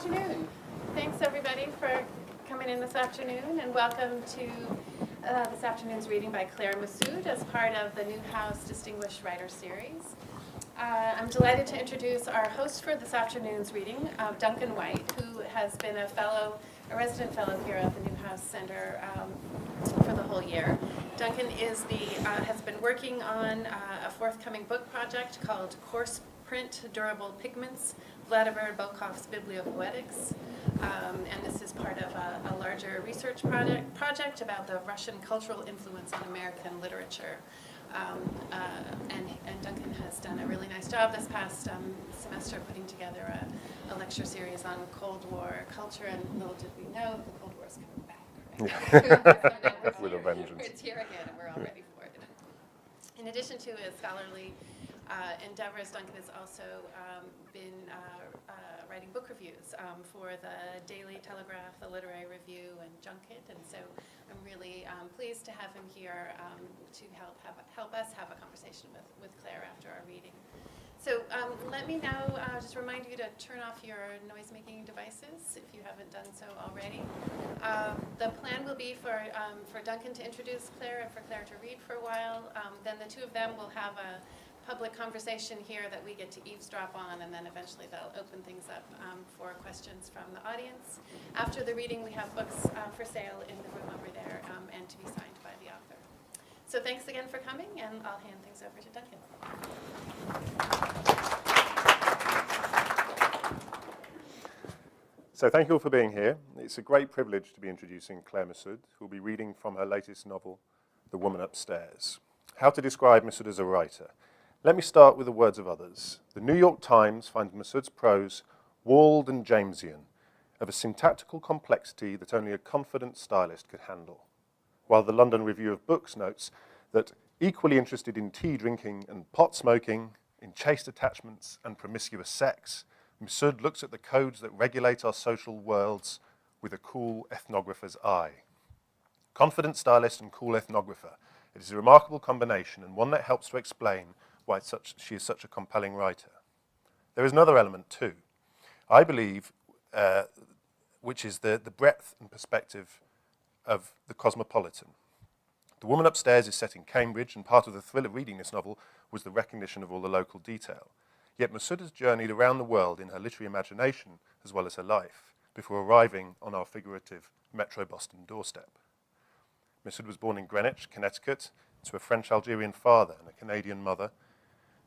afternoon. Thanks everybody for coming in this afternoon, and welcome to this afternoon's reading by Claire Messud as part of the Newhouse Distinguished Writer Series. I'm delighted to introduce our host for this afternoon's reading, Duncan White, who has been a resident fellow here at the Newhouse Center for the whole year. Duncan has been working on a forthcoming book project called Coarse Print Durable Pigments, Vladimir Nabokov's Bibliopoetics, and this is part of a larger research project about the Russian cultural influence on American literature. And Duncan has done a really nice job this past semester putting together a lecture series on Cold War culture, and little did we know the Cold War is coming back. Right? With a vengeance. It's here again, and we're all ready for it. In addition to his scholarly endeavors, Duncan has also been writing book reviews for the Daily Telegraph, the Literary Review, and Junket, and so I'm really pleased to have him here to help us have a conversation with Claire after our reading. So let me now just remind you to turn off your noise-making devices if you haven't done so already. The plan will be for Duncan to introduce Claire and for Claire to read for a while. Then the two of them will have a public conversation here that we get to eavesdrop on, and then eventually they'll open things up for questions from the audience. After the reading, we have books for sale in the room over there and to be signed by the author. So thanks again for coming, and I'll hand things over to Duncan. So thank you all for being here. It's a great privilege to be introducing Claire Messud, who will be reading from her latest novel, The Woman Upstairs. How to describe Messud as a writer? Let me start with the words of others. The New York Times finds Messud's prose walled and Jamesian, of a syntactical complexity that only a confident stylist could handle. While the London Review of Books notes that equally interested in tea drinking and pot smoking, in chaste attachments and promiscuous sex, Messud looks at the codes that regulate our social worlds with a cool ethnographer's eye. Confident stylist and cool ethnographer. It is a remarkable combination, and one that helps to explain why she is such a compelling writer. There is another element too, I believe, which is the breadth and perspective of the cosmopolitan. The Woman Upstairs is set in Cambridge, and part of the thrill of reading this novel was the recognition of all the local detail. Yet Messud has journeyed around the world in her literary imagination as well as her life before arriving on our figurative Metro Boston doorstep. Messud was born in Greenwich, Connecticut, to a French-Algerian father and a Canadian mother.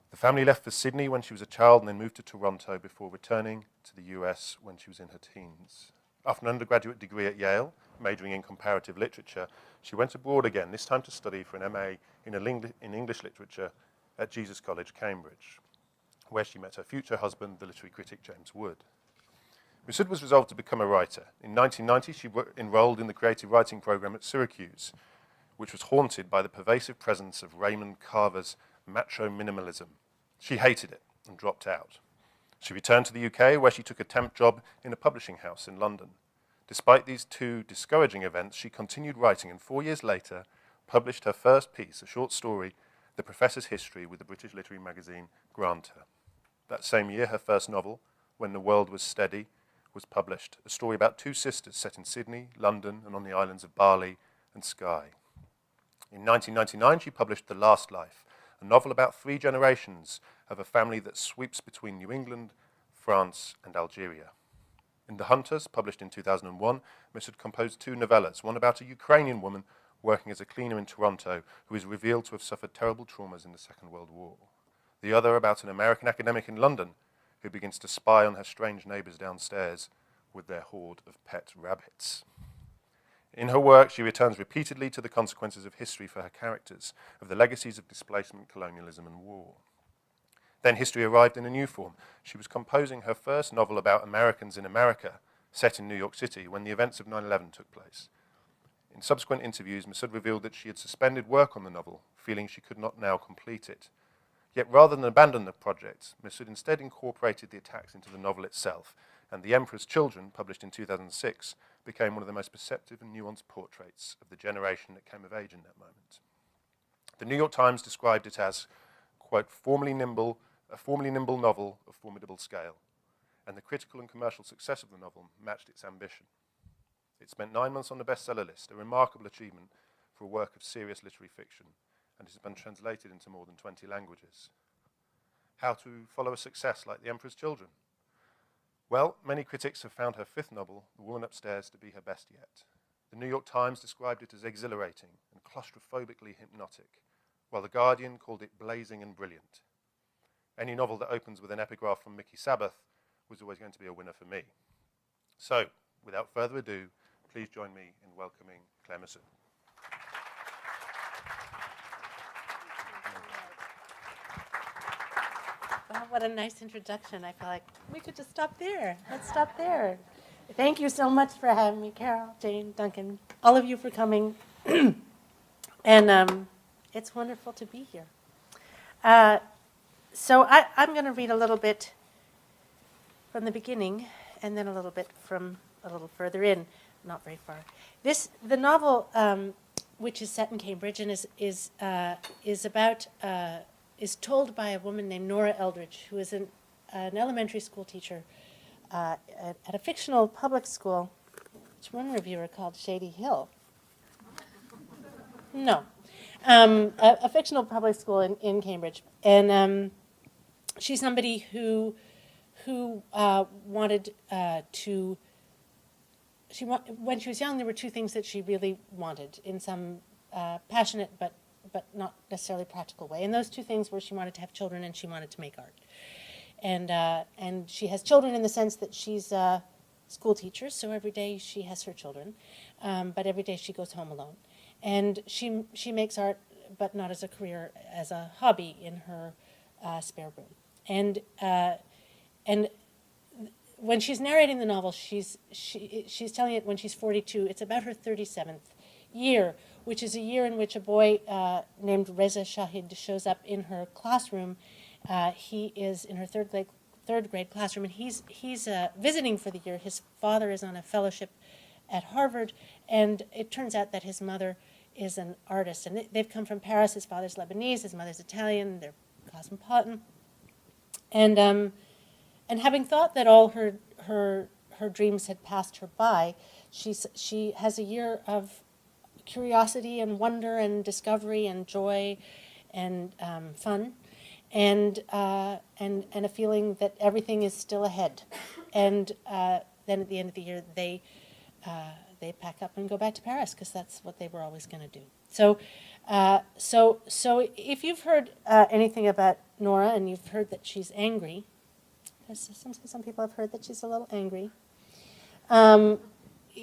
The family left for Sydney when she was a child and then moved to Toronto before returning to the US when she was in her teens. After an undergraduate degree at Yale, majoring in comparative literature, she went abroad again, this time to study for an MA in English literature at Jesus College, Cambridge, where she met her future husband, the literary critic James Wood. Messud was resolved to become a writer. In 1990, she enrolled in the creative writing program at Syracuse, which was haunted by the pervasive presence of Raymond Carver's macho minimalism. She hated it and dropped out. She returned to the UK, where she took a temp job in a publishing house in London. Despite these two discouraging events, she continued writing and 4 years later published her first piece, a short story, The Professor's History, with the British literary magazine Granta. That same year, her first novel, When the World Was Steady, was published, a story about two sisters set in Sydney, London, and on the islands of Bali and Skye. In 1999, she published The Last Life, a novel about 3 generations of a family that sweeps between New England, France, and Algeria. In The Hunters, published in 2001, Messud composed 2 novellas, one about a Ukrainian woman working as a cleaner in Toronto who is revealed to have suffered terrible traumas in the Second World War. The other about an American academic in London who begins to spy on her strange neighbours downstairs with their horde of pet rabbits. In her work, she returns repeatedly to the consequences of history for her characters, of the legacies of displacement, colonialism, and war. Then history arrived in a new form. She was composing her first novel about Americans in America, set in New York City, when the events of 9/11 took place. In subsequent interviews, Messud revealed that she had suspended work on the novel, feeling she could not now complete it. Yet rather than abandon the project, Messud instead incorporated the attacks into the novel itself, and The Emperor's Children, published in 2006, became one of the most perceptive and nuanced portraits of the generation that came of age in that moment. The New York Times described it as, quote, a formally nimble novel of formidable scale. and the critical and commercial success of the novel matched its ambition. It spent 9 months on the bestseller list, a remarkable achievement for a work of serious literary fiction, and it has been translated into more than 20 languages. How to follow a success like The Emperor's Children? Well, many critics have found her fifth novel, The Woman Upstairs, to be her best yet. The New York Times described it as exhilarating and claustrophobically hypnotic, while The Guardian called it blazing and brilliant. Any novel that opens with an epigraph from Mickey Sabbath was always going to be a winner for me. So, without further ado, please join me in welcoming Claire Messud. Oh, what a nice introduction. I feel like we could just stop there. Let's stop there. Thank you so much for having me, Carol, Jane, Duncan, all of you for coming. And it's wonderful to be here. So I'm going to read a little bit from the beginning and then a little bit from a little further in, not very far. The novel, which is set in Cambridge and is told by a woman named Nora Eldridge, who is an elementary school teacher at a fictional public school, which one reviewer called Shady Hill. No. A fictional public school in Cambridge. And she's somebody who wanted to... when she was young, there were two things that she really wanted in some passionate but not necessarily practical way. And those two things were she wanted to have children and she wanted to make art. And she has children in the sense that she's a school teacher, so every day she has her children, but every day she goes home alone. And she makes art, but not as a career, as a hobby in her spare room. And when she's narrating the novel, she's telling it when she's 42. It's about her 37th year, which is a year in which a boy named Reza Shahid shows up in her classroom. He is in her third grade classroom, and he's visiting for the year. His father is on a fellowship at Harvard, and it turns out that his mother is an artist. And they've come from Paris. His father's Lebanese, his mother's Italian. They're cosmopolitan. And having thought that all her dreams had passed her by, she has a year of curiosity and wonder and discovery and joy and fun, and a feeling that everything is still ahead. And then at the end of the year, they pack up and go back to Paris because that's what they were always going to do. So if you've heard anything about Nora and you've heard that she's angry, some people have heard that she's a little angry.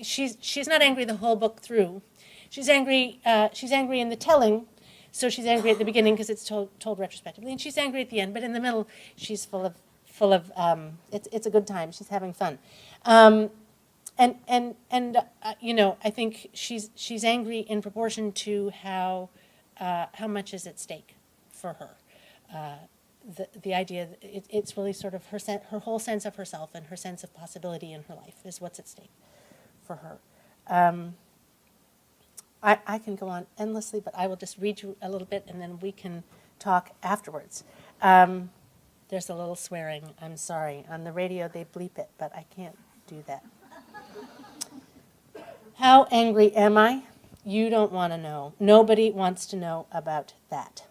She's not angry the whole book through. She's angry in the telling, so she's angry at the beginning because it's told retrospectively, and she's angry at the end. But in the middle, she's full of it's a good time. She's having fun, I think she's angry in proportion to how much is at stake for her. The idea that it's really sort of her whole sense of herself and her sense of possibility in her life is what's at stake for her. I can go on endlessly, but I will just read you a little bit and then we can talk afterwards. There's a little swearing, I'm sorry. On the radio they bleep it, but I can't do that. How angry am I? You don't want to know. Nobody wants to know about that.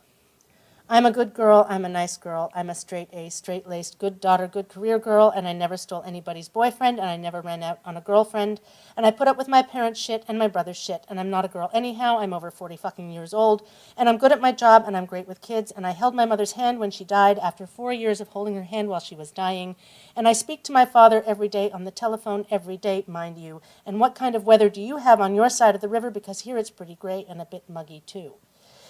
I'm a good girl, I'm a nice girl, I'm a straight-A, straight-laced, good daughter, good career girl, and I never stole anybody's boyfriend, and I never ran out on a girlfriend, and I put up with my parents' shit and my brother's shit, and I'm not a girl anyhow, I'm over 40 fucking years old, and I'm good at my job, and I'm great with kids, and I held my mother's hand when she died after 4 years of holding her hand while she was dying, and I speak to my father every day on the telephone, every day, mind you, and what kind of weather do you have on your side of the river, because here it's pretty gray and a bit muggy too.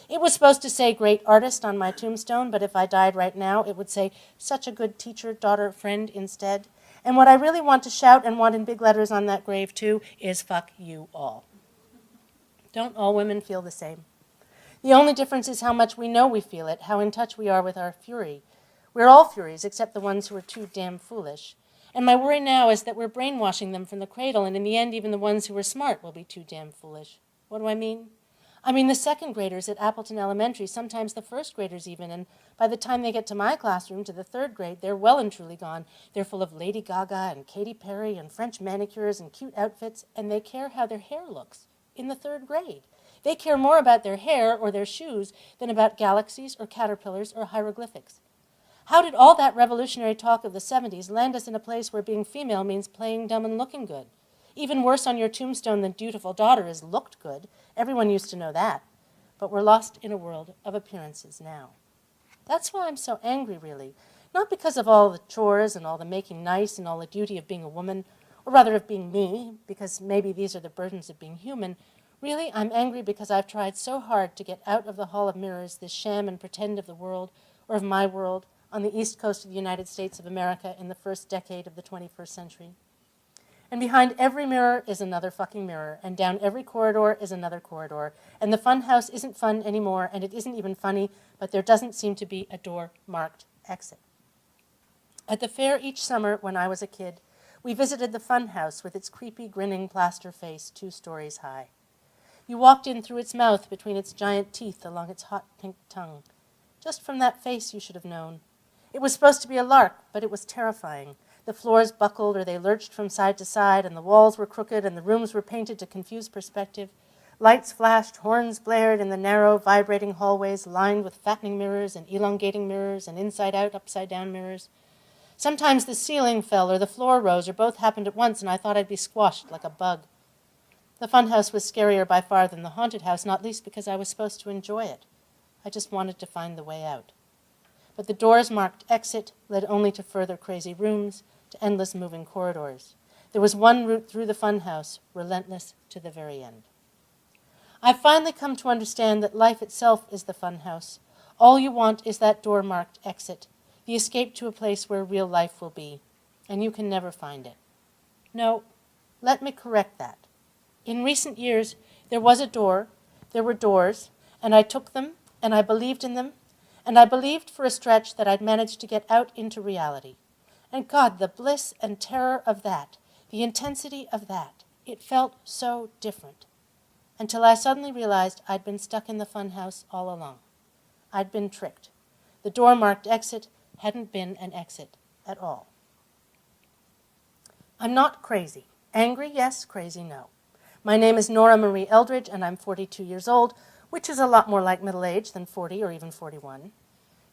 It was supposed to say great artist on my tombstone, but if I died right now, it would say such a good teacher, daughter, friend instead. And what I really want to shout and want in big letters on that grave too is fuck you all. Don't all women feel the same? The only difference is how much we know we feel it, how in touch we are with our fury. We're all furies except the ones who are too damn foolish. And my worry now is that we're brainwashing them from the cradle, and in the end even the ones who are smart will be too damn foolish. What do I mean? I mean, the second graders at Appleton Elementary, sometimes the first graders even, and by the time they get to my classroom, to the third grade, they're well and truly gone. They're full of Lady Gaga and Katy Perry and French manicures and cute outfits, and they care how their hair looks in the third grade. They care more about their hair or their shoes than about galaxies or caterpillars or hieroglyphics. How did all that revolutionary talk of the 70s land us in a place where being female means playing dumb and looking good? Even worse on your tombstone than dutiful daughter is looked good. Everyone used to know that. But we're lost in a world of appearances now. That's why I'm so angry, really. Not because of all the chores and all the making nice and all the duty of being a woman, or rather of being me, because maybe these are the burdens of being human. Really, I'm angry because I've tried so hard to get out of the Hall of Mirrors, this sham and pretend of the world, or of my world, on the east coast of the United States of America in the first decade of the 21st century. And behind every mirror is another fucking mirror, and down every corridor is another corridor. And the fun house isn't fun anymore, and it isn't even funny, but there doesn't seem to be a door marked exit. At the fair each summer when I was a kid, we visited the fun house with its creepy, grinning plaster face 2 stories high. You walked in through its mouth between its giant teeth along its hot pink tongue. Just from that face you should have known. It was supposed to be a lark, but it was terrifying. The floors buckled or they lurched from side to side, and the walls were crooked, and the rooms were painted to confuse perspective. Lights flashed, horns blared in the narrow, vibrating hallways lined with fattening mirrors and elongating mirrors and inside-out, upside-down mirrors. Sometimes the ceiling fell or the floor rose, or both happened at once, and I thought I'd be squashed like a bug. The funhouse was scarier by far than the haunted house, not least because I was supposed to enjoy it. I just wanted to find the way out. But the doors marked exit led only to further crazy rooms, to endless moving corridors. There was one route through the funhouse, relentless to the very end. I've finally come to understand that life itself is the funhouse. All you want is that door marked exit, the escape to a place where real life will be, and you can never find it. No, let me correct that. In recent years, there was a door, there were doors, and I took them, and I believed in them, and I believed for a stretch that I'd managed to get out into reality. And God, the bliss and terror of that, the intensity of that, it felt so different. Until I suddenly realized I'd been stuck in the funhouse all along. I'd been tricked. The door marked exit hadn't been an exit at all. I'm not crazy. Angry, yes. Crazy, no. My name is Nora Marie Eldridge, and I'm 42 years old, which is a lot more like middle age than 40 or even 41.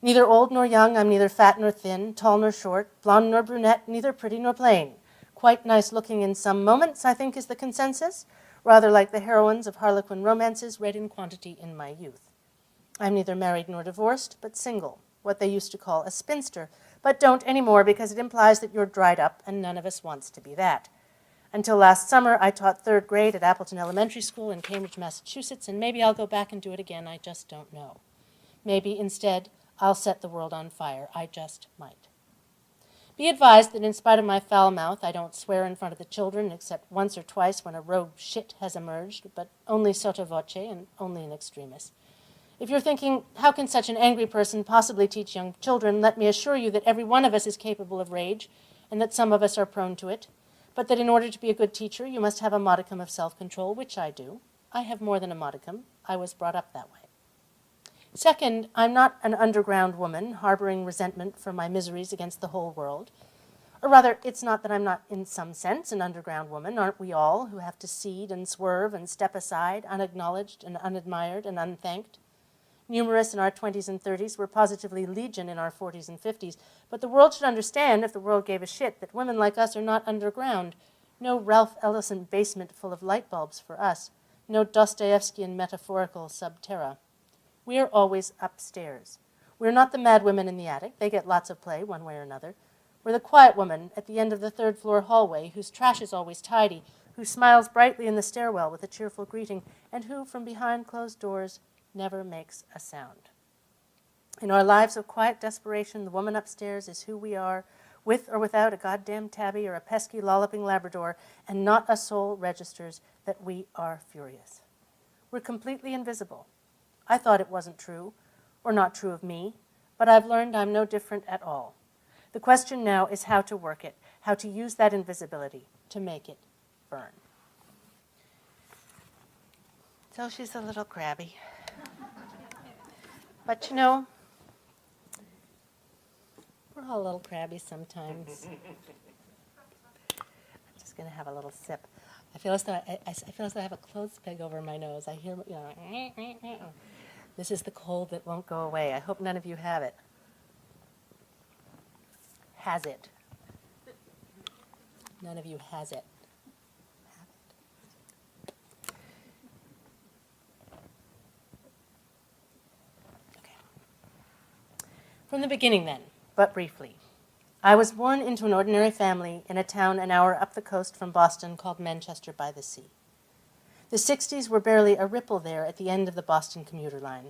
Neither old nor young, I'm neither fat nor thin, tall nor short, blonde nor brunette, neither pretty nor plain. Quite nice looking in some moments, I think is the consensus, rather like the heroines of Harlequin romances read in quantity in my youth. I'm neither married nor divorced, but single, what they used to call a spinster, but don't anymore because it implies that you're dried up, and none of us wants to be that. Until last summer, I taught 3rd grade at Appleton Elementary School in Cambridge, Massachusetts, and maybe I'll go back and do it again, I just don't know. Maybe, instead, I'll set the world on fire. I just might. Be advised that in spite of my foul mouth, I don't swear in front of the children except once or twice when a rogue shit has emerged, but only sotto voce and only in extremis. If you're thinking, how can such an angry person possibly teach young children, let me assure you that every one of us is capable of rage and that some of us are prone to it, but that in order to be a good teacher, you must have a modicum of self-control, which I do. I have more than a modicum. I was brought up that way. Second, I'm not an underground woman harboring resentment for my miseries against the whole world. Or rather, it's not that I'm not in some sense an underground woman, aren't we all, who have to cede and swerve and step aside, unacknowledged and unadmired and unthanked? Numerous in our 20s and 30s, we're positively legion in our 40s and 50s, but the world should understand, if the world gave a shit, that women like us are not underground. No Ralph Ellison basement full of light bulbs for us. No Dostoevskian metaphorical sub terra. We're always upstairs. We're not the mad women in the attic. They get lots of play one way or another. We're the quiet woman at the end of the 3rd floor hallway whose trash is always tidy, who smiles brightly in the stairwell with a cheerful greeting, and who, from behind closed doors, never makes a sound. In our lives of quiet desperation, the woman upstairs is who we are, with or without a goddamn tabby or a pesky lolloping Labrador, and not a soul registers that we are furious. We're completely invisible. I thought it wasn't true, or not true of me, but I've learned I'm no different at all. The question now is how to work it, how to use that invisibility to make it burn. So she's a little crabby. But you know, we're all a little crabby sometimes. I'm just going to have a little sip. I feel as though I feel as though I have a clothes peg over my nose. I hear, you know, this is the cold that won't go away. I hope none of you have it. Has it? None of you has it. Have it. Okay. From the beginning then, but briefly. I was born into an ordinary family in a town an hour up the coast from Boston called Manchester by the Sea. The 60s were barely a ripple there at the end of the Boston commuter line.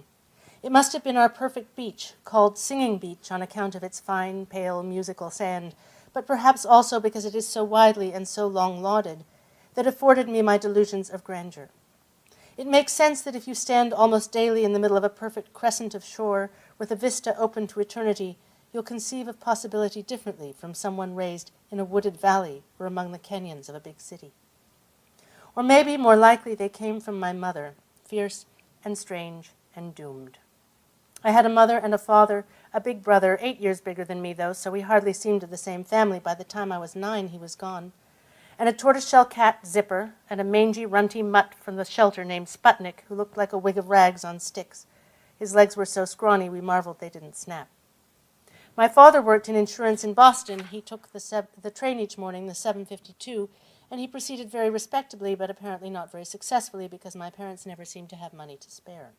It must have been our perfect beach, called Singing Beach on account of its fine, pale, musical sand, but perhaps also because it is so widely and so long lauded, that afforded me my delusions of grandeur. It makes sense that if you stand almost daily in the middle of a perfect crescent of shore with a vista open to eternity, you'll conceive of possibility differently from someone raised in a wooded valley or among the canyons of a big city. Or maybe, more likely, they came from my mother, fierce and strange and doomed. I had a mother and a father, a big brother, 8 years bigger than me, though, so we hardly seemed of the same family. By the time I was 9, he was gone. And a tortoiseshell cat, Zipper, and a mangy, runty mutt from the shelter named Sputnik, who looked like a wig of rags on sticks. His legs were so scrawny we marveled they didn't snap. My father worked in insurance in Boston. He took the train each morning, the 7:52, and he proceeded very respectably, but apparently not very successfully because my parents never seemed to have money to spare.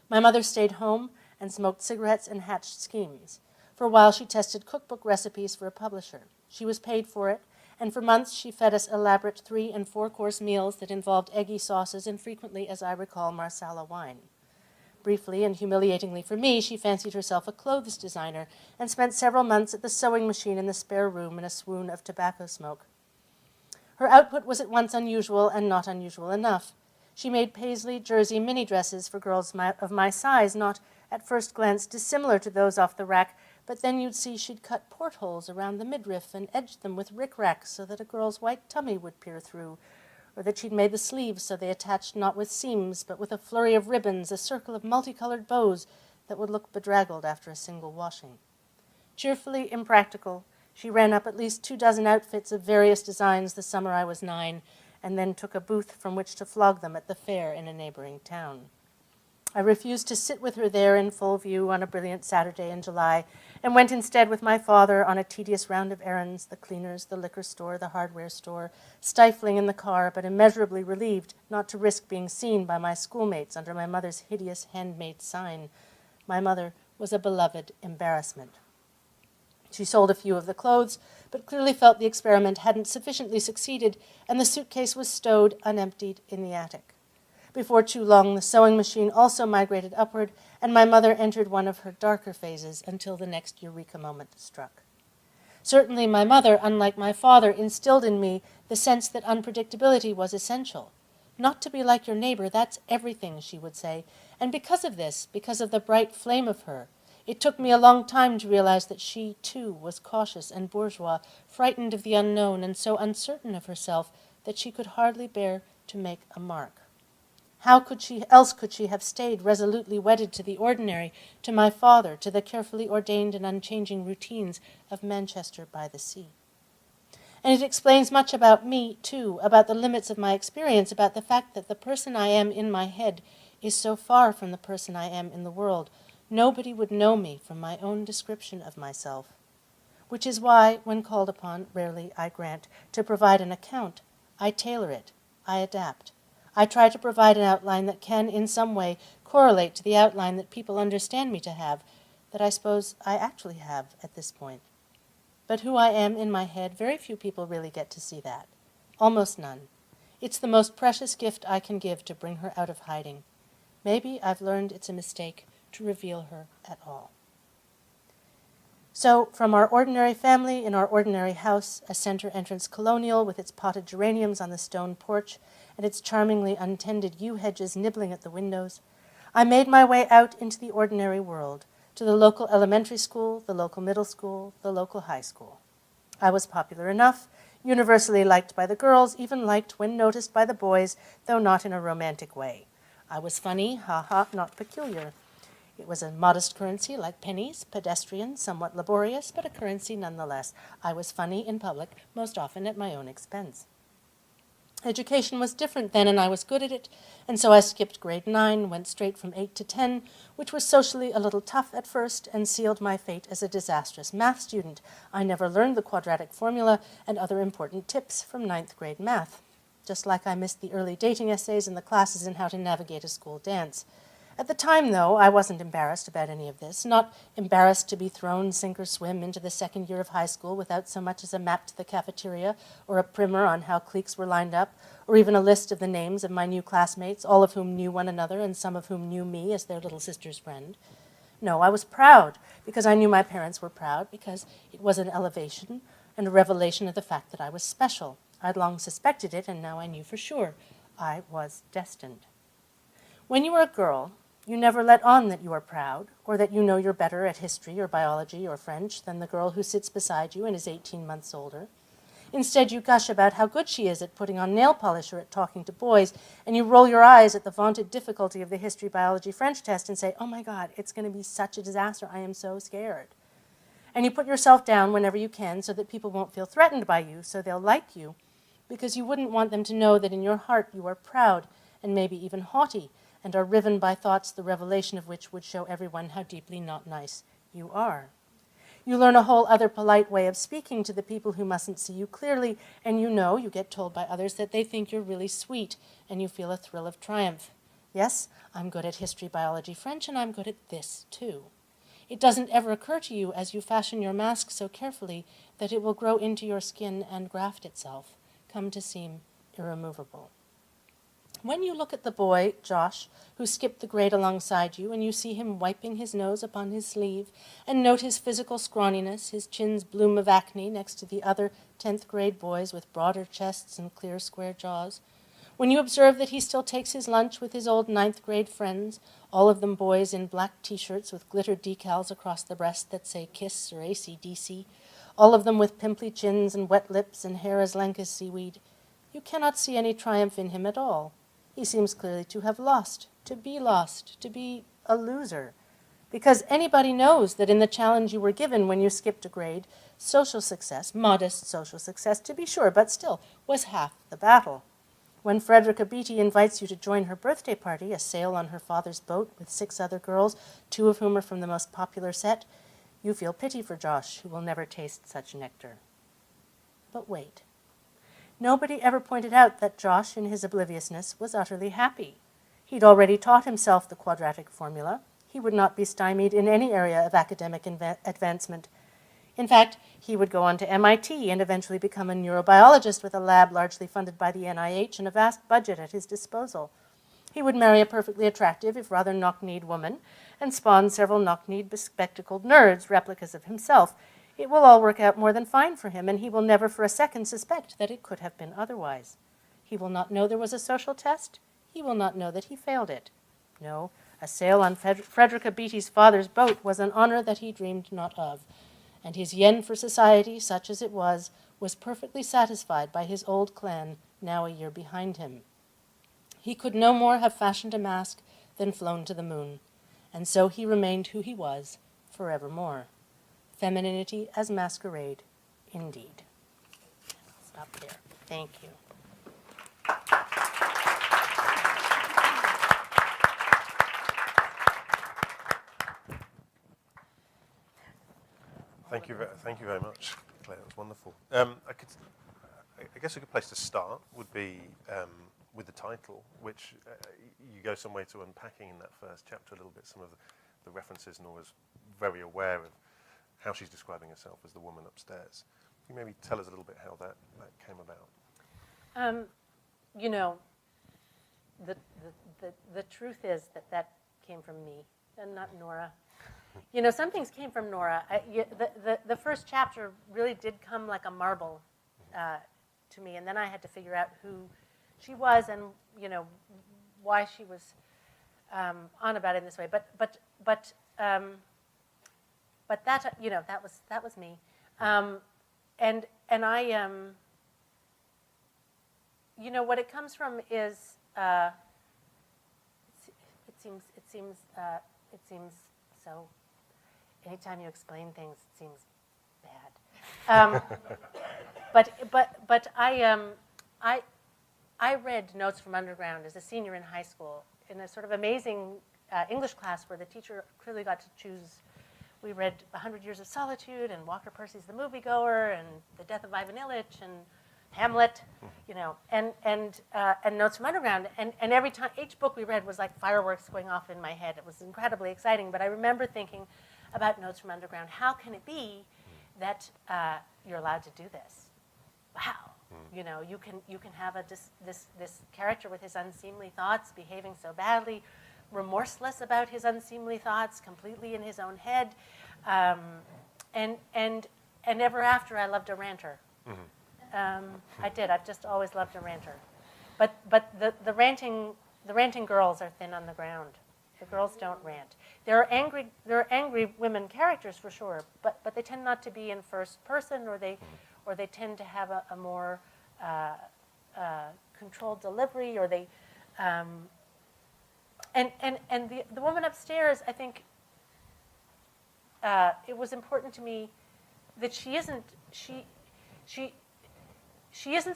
My mother stayed home and smoked cigarettes and hatched schemes. For a while she tested cookbook recipes for a publisher. She was paid for it, and for months she fed us elaborate 3- and 4-course meals that involved eggy sauces and frequently, as I recall, Marsala wine. Briefly and humiliatingly for me, she fancied herself a clothes designer and spent several months at the sewing machine in the spare room in a swoon of tobacco smoke. Her output was at once unusual and not unusual enough. She made paisley jersey mini dresses for girls of my size, not at first glance dissimilar to those off the rack, but then you'd see she'd cut portholes around the midriff and edged them with rickrack so that a girl's white tummy would peer through, or that she'd made the sleeves so they attached not with seams, but with a flurry of ribbons, a circle of multicolored bows that would look bedraggled after a single washing. Cheerfully impractical, she ran up at least 24 outfits of various designs the summer I was 9, and then took a booth from which to flog them at the fair in a neighboring town. I refused to sit with her there in full view on a brilliant Saturday in July, and went instead with my father on a tedious round of errands, the cleaner's, the liquor store, the hardware store, stifling in the car, but immeasurably relieved not to risk being seen by my schoolmates under my mother's hideous handmade sign. My mother was a beloved embarrassment. She sold a few of the clothes, but clearly felt the experiment hadn't sufficiently succeeded, and the suitcase was stowed unemptied in the attic. Before too long, the sewing machine also migrated upward, and my mother entered one of her darker phases until the next eureka moment struck. Certainly my mother, unlike my father, instilled in me the sense that unpredictability was essential. Not to be like your neighbor, that's everything, she would say. And because of this, because of the bright flame of her, it took me a long time to realize that she, too, was cautious and bourgeois, frightened of the unknown, and so uncertain of herself that she could hardly bear to make a mark. How could she have stayed resolutely wedded to the ordinary, to my father, to the carefully ordained and unchanging routines of Manchester by the Sea? And it explains much about me, too, about the limits of my experience, about the fact that the person I am in my head is so far from the person I am in the world. Nobody would know me from my own description of myself. Which is why, when called upon, rarely, I grant, to provide an account, I tailor it, I adapt. I try to provide an outline that can, in some way, correlate to the outline that people understand me to have, that I suppose I actually have at this point. But who I am in my head, very few people really get to see that. Almost none. It's the most precious gift I can give to bring her out of hiding. Maybe I've learned it's a mistake to reveal her at all. So, from our ordinary family in our ordinary house, a center entrance colonial with its potted geraniums on the stone porch and its charmingly untended yew hedges nibbling at the windows, I made my way out into the ordinary world, to the local elementary school, the local middle school, the local high school. I was popular enough, universally liked by the girls, even liked when noticed by the boys, though not in a romantic way. I was funny, ha-ha, not peculiar. It was a modest currency like pennies, pedestrian, somewhat laborious, but a currency nonetheless. I was funny in public, most often at my own expense. Education was different then, and I was good at it, and so I skipped grade 9, went straight from 8 to 10, which was socially a little tough at first, and sealed my fate as a disastrous math student. I never learned the quadratic formula and other important tips from 9th grade math, just like I missed the early dating essays and the classes in how to navigate a school dance. At the time, though, I wasn't embarrassed about any of this, not embarrassed to be thrown sink or swim into the second year of high school without so much as a map to the cafeteria or a primer on how cliques were lined up, or even a list of the names of my new classmates, all of whom knew one another and some of whom knew me as their little sister's friend. No, I was proud, because I knew my parents were proud, because it was an elevation and a revelation of the fact that I was special. I'd long suspected it, and now I knew for sure. I was destined. When you were a girl, you never let on that you are proud, or that you know you're better at history or biology or French than the girl who sits beside you and is 18 months older. Instead, you gush about how good she is at putting on nail polish or at talking to boys, and you roll your eyes at the vaunted difficulty of the history, biology, French test and say, oh my God, it's going to be such a disaster, I am so scared. And you put yourself down whenever you can so that people won't feel threatened by you, so they'll like you, because you wouldn't want them to know that in your heart you are proud and maybe even haughty, and are riven by thoughts the revelation of which would show everyone how deeply not nice you are. You learn a whole other polite way of speaking to the people who mustn't see you clearly, and you get told by others that they think you're really sweet, and you feel a thrill of triumph. Yes, I'm good at history, biology, French, and I'm good at this, too. It doesn't ever occur to you as you fashion your mask so carefully that it will grow into your skin and graft itself, come to seem irremovable. When you look at the boy, Josh, who skipped the grade alongside you, and you see him wiping his nose upon his sleeve, and note his physical scrawniness, his chin's bloom of acne next to the other 10th grade boys with broader chests and clear square jaws, when you observe that he still takes his lunch with his old 9th grade friends, all of them boys in black T-shirts with glittered decals across the breast that say KISS or AC/DC, all of them with pimply chins and wet lips and hair as lank as seaweed, you cannot see any triumph in him at all. He seems clearly to have lost, to be a loser. Because anybody knows that in the challenge you were given when you skipped a grade, social success, modest social success to be sure, but still, was half the battle. When Frederica Beatty invites you to join her birthday party, a sail on her father's boat with 6 other girls, 2 of whom are from the most popular set, you feel pity for Josh, who will never taste such nectar. But wait. Nobody ever pointed out that Josh, in his obliviousness, was utterly happy. He'd already taught himself the quadratic formula. He would not be stymied in any area of academic advancement. In fact, he would go on to MIT and eventually become a neurobiologist with a lab largely funded by the NIH and a vast budget at his disposal. He would marry a perfectly attractive, if rather knock-kneed woman, and spawn several knock-kneed, bespectacled nerds, replicas of himself. It will all work out more than fine for him, and he will never for a second suspect that it could have been otherwise. He will not know there was a social test. He will not know that he failed it. No, a sail on Frederica Beatty's father's boat was an honor that he dreamed not of, and his yen for society, such as it was perfectly satisfied by his old clan, now a year behind him. He could no more have fashioned a mask than flown to the moon, and so he remained who he was forevermore. Femininity as masquerade, indeed. I'll stop there. Thank you. Thank you very much, Claire. It was wonderful. I guess a good place to start would be with the title, which you go some way to unpacking in that first chapter a little bit, some of the references. Nora's very aware of how she's describing herself as the woman upstairs. Can you maybe tell us a little bit how that came about? The truth is that came from me and not Nora. Some things came from Nora. The first chapter really did come like a marble to me, and then I had to figure out who she was and why she was on about it in this way. But that that was me, and you know, what it comes from is it seems so. Anytime you explain things, it seems bad. But I read Notes from Underground as a senior in high school in a sort of amazing English class where the teacher clearly got to choose. We read 100 Years of Solitude and Walker Percy's The Moviegoer and The Death of Ivan Ilyich and Hamlet, you know, and Notes from Underground. And every time, each book we read was like fireworks going off in my head. It was incredibly exciting. But I remember thinking about Notes from Underground, how can it be that you're allowed to do this? Wow. You know, you can have this character with his unseemly thoughts, behaving so badly, remorseless about his unseemly thoughts, completely in his own head, and ever after I loved a ranter. I did. I've just always loved a ranter, but the ranting girls are thin on the ground. The girls don't rant. There are angry women characters for sure, but they tend not to be in first person, or they tend to have a more controlled delivery, or they and the woman upstairs, I think it was important to me that she isn't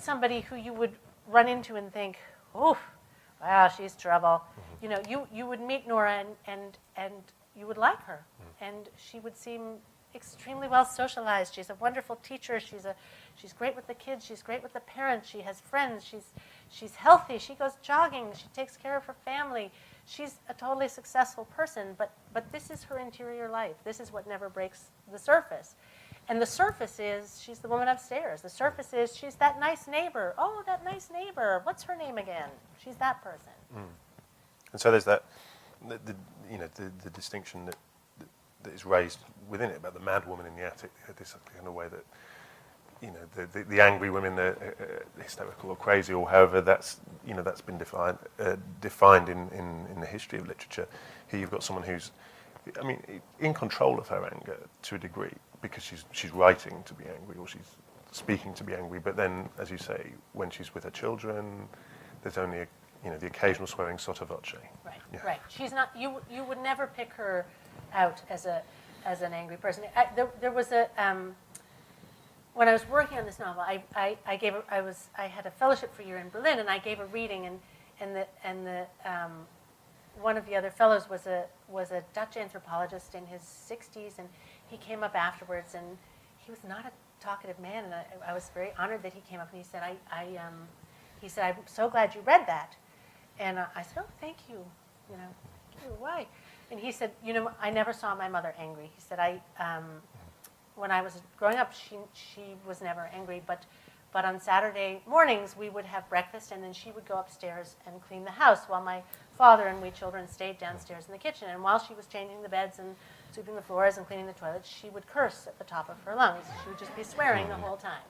somebody who you would run into and think, oh, wow, she's trouble. You know, you would meet Nora and you would like her, and she would seem extremely well socialized. She's a wonderful teacher. She's great with the kids. She's great with the parents. She has friends. She's healthy. She goes jogging. She takes care of her family. She's a totally successful person. But this is her interior life. This is what never breaks the surface. And the surface is she's the woman upstairs. The surface is she's that nice neighbor. Oh, that nice neighbor. What's her name again? She's that person. And so there's that, the distinction that is raised within it about the mad woman in the attic, this kind of way that, you know, the angry women, the hysterical or crazy, or however that's been defined in the history of literature. Here you've got someone who's, I mean, in control of her anger to a degree, because she's writing to be angry, or she's speaking to be angry. But then, as you say, when she's with her children, there's only the occasional swearing sotto voce. Right, Yeah. right. She's not. You would never pick her out as an angry person. There was a when I was working on this novel, I had a fellowship for a year in Berlin, and I gave a reading, and one of the other fellows was a Dutch anthropologist in his 60s, and he came up afterwards, and he was not a talkative man, and I was very honored that he came up, and he said, I'm so glad you read that. And I said, oh, thank you. You know, why? And he said, you know, I never saw my mother angry. He said, when I was growing up, she was never angry, but on Saturday mornings we would have breakfast, and then she would go upstairs and clean the house while my father and we children stayed downstairs in the kitchen. And while she was changing the beds and sweeping the floors and cleaning the toilets, she would curse at the top of her lungs. She would just be swearing the whole time.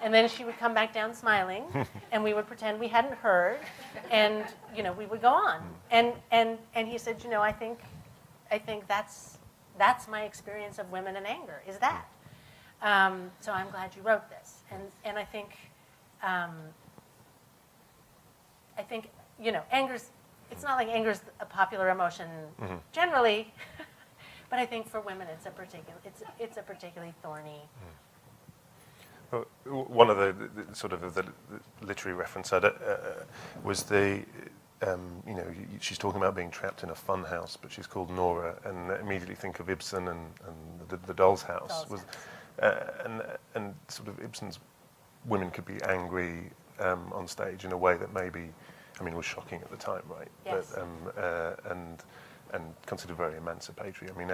And then she would come back down smiling, and we would pretend we hadn't heard, and we would go on. And he said, I think that's my experience of women and anger, is that. So I'm glad you wrote this. And I think anger's, it's not like anger's a popular emotion generally, but I think for women it's a particularly thorny. Well, one of the sort of the literary reference was she's talking about being trapped in a fun house, but she's called Nora, and I immediately think of Ibsen and the Doll's House. And sort of Ibsen's women could be angry on stage in a way that maybe, was shocking at the time, right? Yes. But, and considered very emancipatory. I mean,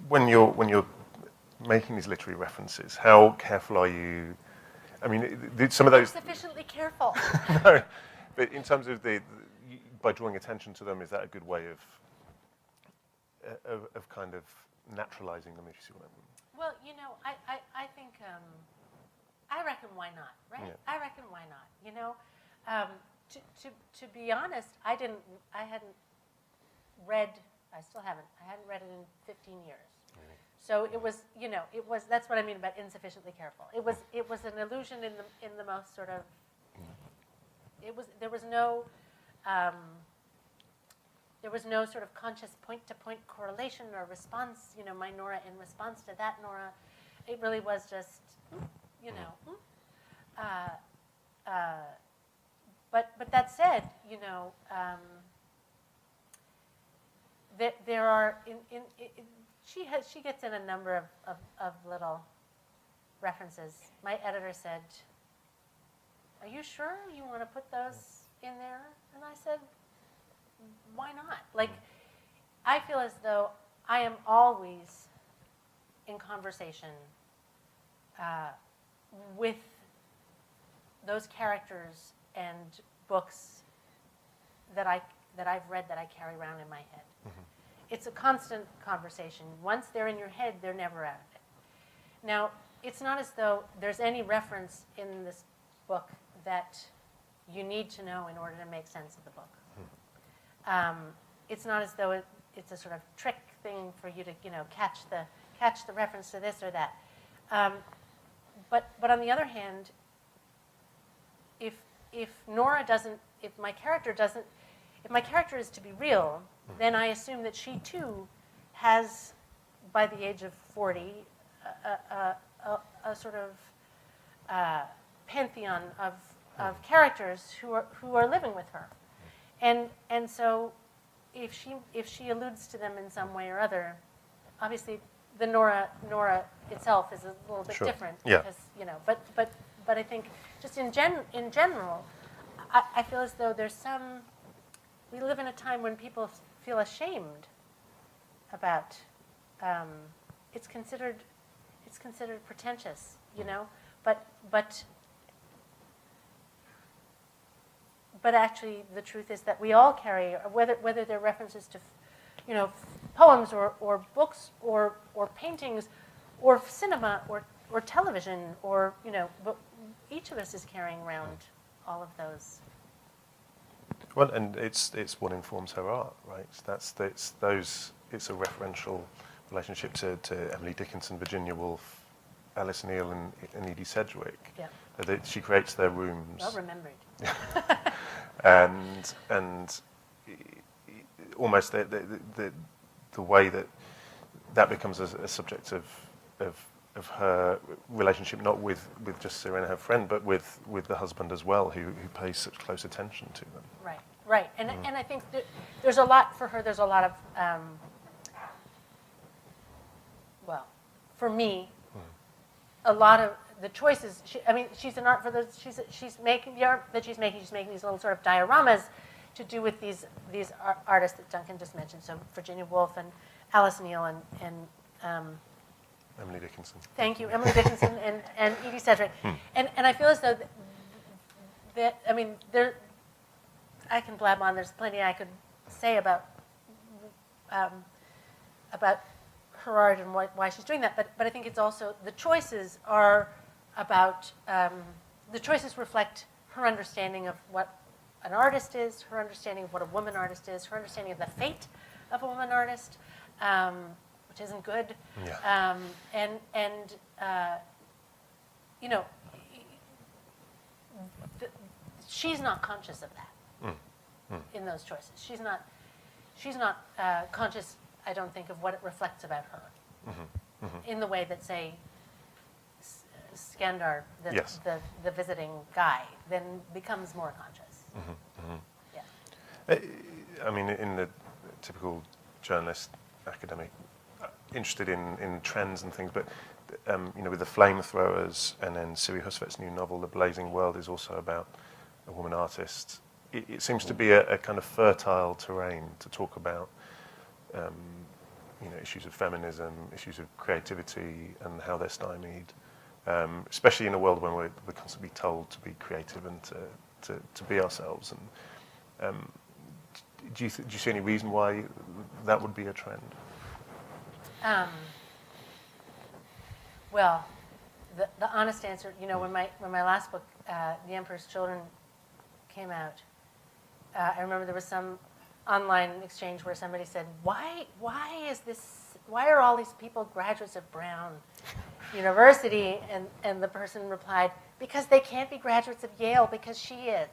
when you're making these literary references, how careful are you? I mean, some of those. Not sufficiently careful. No, but in terms of by drawing attention to them, is that a good way of kind of naturalizing them, if you see what I mean? Well, I think I reckon why not, right? Yeah. I reckon why not. To be honest, I hadn't read. I still haven't. I hadn't read it in 15 years. So it was, that's what I mean about insufficiently careful. It was an illusion in the most sort of there was no sort of conscious point-to-point correlation or response, my Nora in response to that Nora. It really was just, But that said, there are she gets in a number of little references. My editor said, "Are you sure you want to put those in there?" And I said, "Why not?" Like, I feel as though I am always in conversation with those characters and books that I've read, that I carry around in my head. Mm-hmm. It's a constant conversation. Once they're in your head, they're never out of it. Now, it's not as though there's any reference in this book that you need to know in order to make sense of the book. Mm-hmm. It's not as though it's a sort of trick thing for you to catch the reference to this or that. But on the other hand, if my character is to be real, then I assume that she too has, by the age of 40, a sort of pantheon of characters who are living with her, and so if she alludes to them in some way or other, obviously the Nora itself is a little bit different. Yeah. Because, but I think just in general, I feel as though we live in a time when people feel ashamed about, it's considered pretentious, but actually the truth is that we all carry, whether they're references to, poems or books or paintings or cinema or television but each of us is carrying around all of those. Well, and it's what informs her art, right? It's a referential relationship to Emily Dickinson, Virginia Woolf, Alice Neal, and Edie Sedgwick. Yeah. She creates their rooms. Well remembered. and almost the way that becomes a subject of her relationship, not with just Serena, her friend, but with the husband as well, who pays such close attention to them. Right. And I think there's a lot for her. There's a lot of, for me, a lot of the choices. She's an art for the. She's making the art that she's making. She's making these little sort of dioramas to do with these artists that Duncan just mentioned. So Virginia Woolf and Alice Neal and Emily Dickinson. Thank you, Emily Dickinson and Edie Sedgwick. And I feel as though there. I can blab on. There's plenty I could say about her art and why she's doing that. But I think it's also the choices are about the choices reflect her understanding of what an artist is, her understanding of what a woman artist is, her understanding of the fate of a woman artist, which isn't good. Yeah. She's not conscious of that. In those choices, she's not conscious, I don't think, of what it reflects about her, in the way that, say, Skandar, the visiting guy, then becomes more conscious. Yeah. In the typical journalist, academic, interested in trends and things, but with the flamethrowers, and then Siri Husvet's new novel, The Blazing World, is also about a woman artist. It seems to be a kind of fertile terrain to talk about, issues of feminism, issues of creativity, and how they're stymied. Especially in a world when we're constantly told to be creative and to be ourselves. And do you see any reason why that would be a trend? Well, the honest answer, when my last book, The Emperor's Children, came out, I remember there was some online exchange where somebody said, why are all these people graduates of Brown? university, and the person replied, because they can't be graduates of Yale because she is.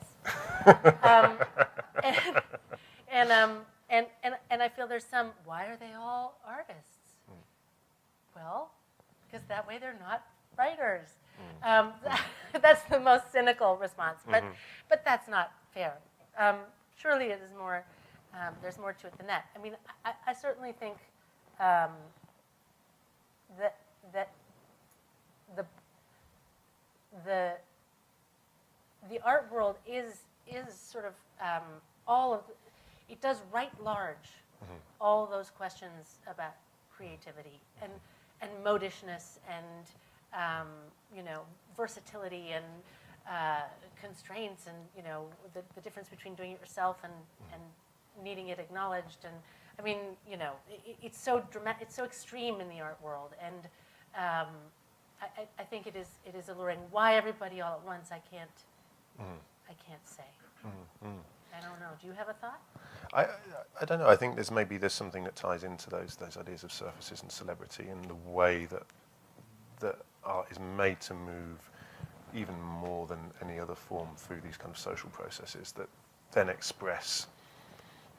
um, and, and I feel there's some, why are they all artists? Well, because that way they're not writers. That's the most cynical response, but that's not fair. Surely it is more, there's more to it than that. I mean, I certainly think that the art world is sort of all of, it does write large all those questions about creativity and modishness and versatility and constraints and the difference between doing it yourself and needing it acknowledged. And I mean, it's so dramatic, it's so extreme in the art world, and I think it is alluring. Why everybody all at once? I can't say. I don't know. Do you have a thought? I don't know. I think there's something that ties into those ideas of surfaces and celebrity and the way that art is made to move even more than any other form through these kind of social processes that then express,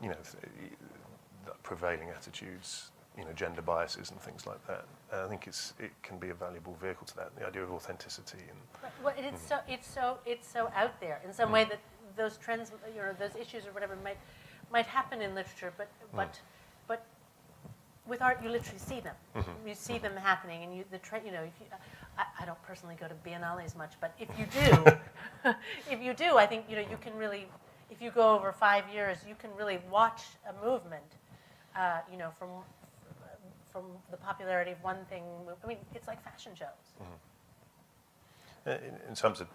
the prevailing attitudes, gender biases and things like that. And I think it can be a valuable vehicle to that. The idea of authenticity and. Well, it's so out there in some way that those trends, those issues or whatever might happen in literature, but with art you literally see them. You see them happening, and I don't personally go to biennales much, but if you do, I think you can really, if you go over 5 years, you can really watch a movement, from the popularity of one thing. I mean, it's like fashion shows. In terms of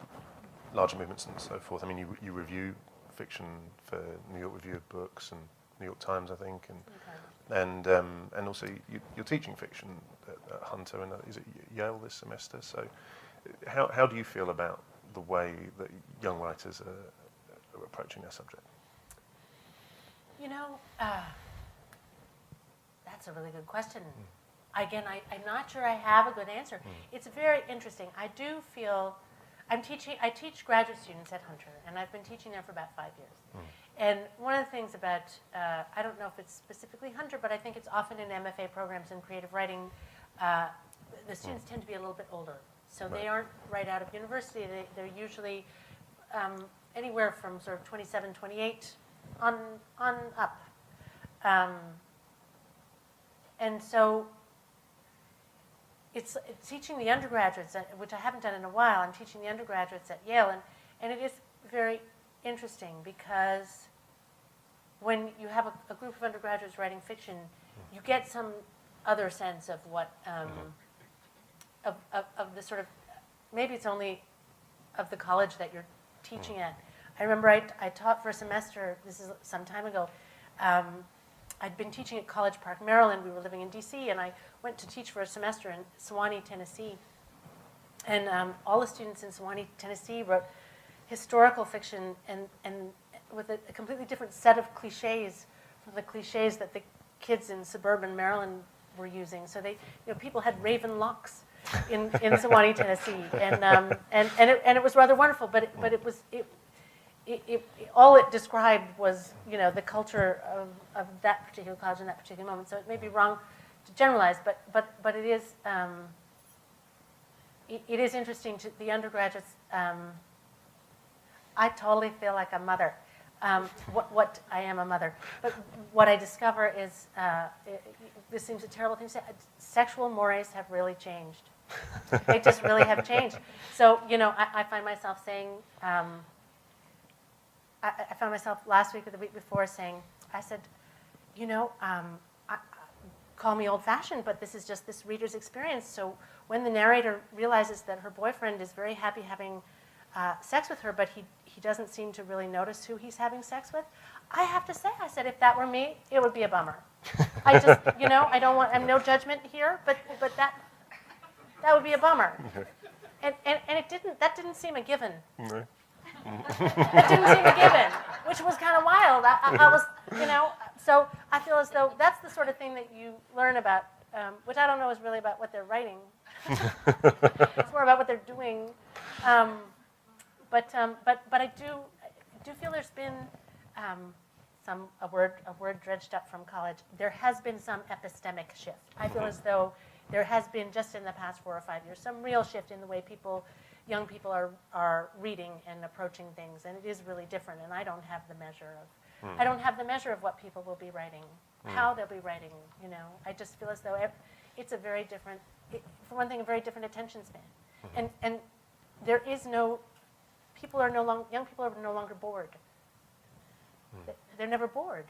larger movements and so forth, I mean, you review fiction for New York Review of Books and New York Times, I think, and also you're teaching fiction at Hunter and is it Yale this semester? So, how do you feel about the way that young writers are approaching their subject? That's a really good question. Again, I'm not sure I have a good answer. It's very interesting. I do feel I teach graduate students at Hunter, and I've been teaching there for about 5 years. And one of the things about, I don't know if it's specifically Hunter, but I think it's often in MFA programs in creative writing, the students tend to be a little bit older. So they aren't right out of university. They're usually anywhere from sort of 27, 28 on up. And so it's teaching the undergraduates, which I haven't done in a while. I'm teaching the undergraduates at Yale, and it is very interesting because when you have a group of undergraduates writing fiction, you get some other sense of what, of the sort of, maybe it's only of the college that you're teaching at. I remember I taught for a semester, this is some time ago, I'd been teaching at College Park, Maryland. We were living in D.C., and I went to teach for a semester in Sewanee, Tennessee. And all the students in Sewanee, Tennessee wrote historical fiction and with a completely different set of cliches from the cliches that the kids in suburban Maryland were using. So people had raven locks in Sewanee, Tennessee, and it was rather wonderful. But all it described was, the culture of that particular college in that particular moment. So it may be wrong to generalize, but it is it is interesting to the undergraduates. I totally feel like a mother. What I am a mother, but what I discover is this seems a terrible thing to say. Sexual mores have really changed. They just really have changed. So I find myself saying. I found myself last week or the week before saying, I said, call me old-fashioned, but this is just this reader's experience. So when the narrator realizes that her boyfriend is very happy having sex with her, but he doesn't seem to really notice who he's having sex with, I have to say, I said, if that were me, it would be a bummer. I just, I don't want, I'm no judgment here, but that would be a bummer. And that didn't seem a given. No. That didn't seem a given, which was kind of wild. I was, so I feel as though that's the sort of thing that you learn about, which I don't know is really about what they're writing. It's more about what they're doing. But I do feel there's been a word dredged up from college. There has been some epistemic shift. I feel as though there has been, just in the past 4 or 5 years, some real shift in the way young people are reading and approaching things, and it is really different. And I don't have the measure of what people will be writing, how they'll be writing. I just feel as though it's a very different, for one thing, a very different attention span, and there is no. Young people are no longer bored. They're never bored.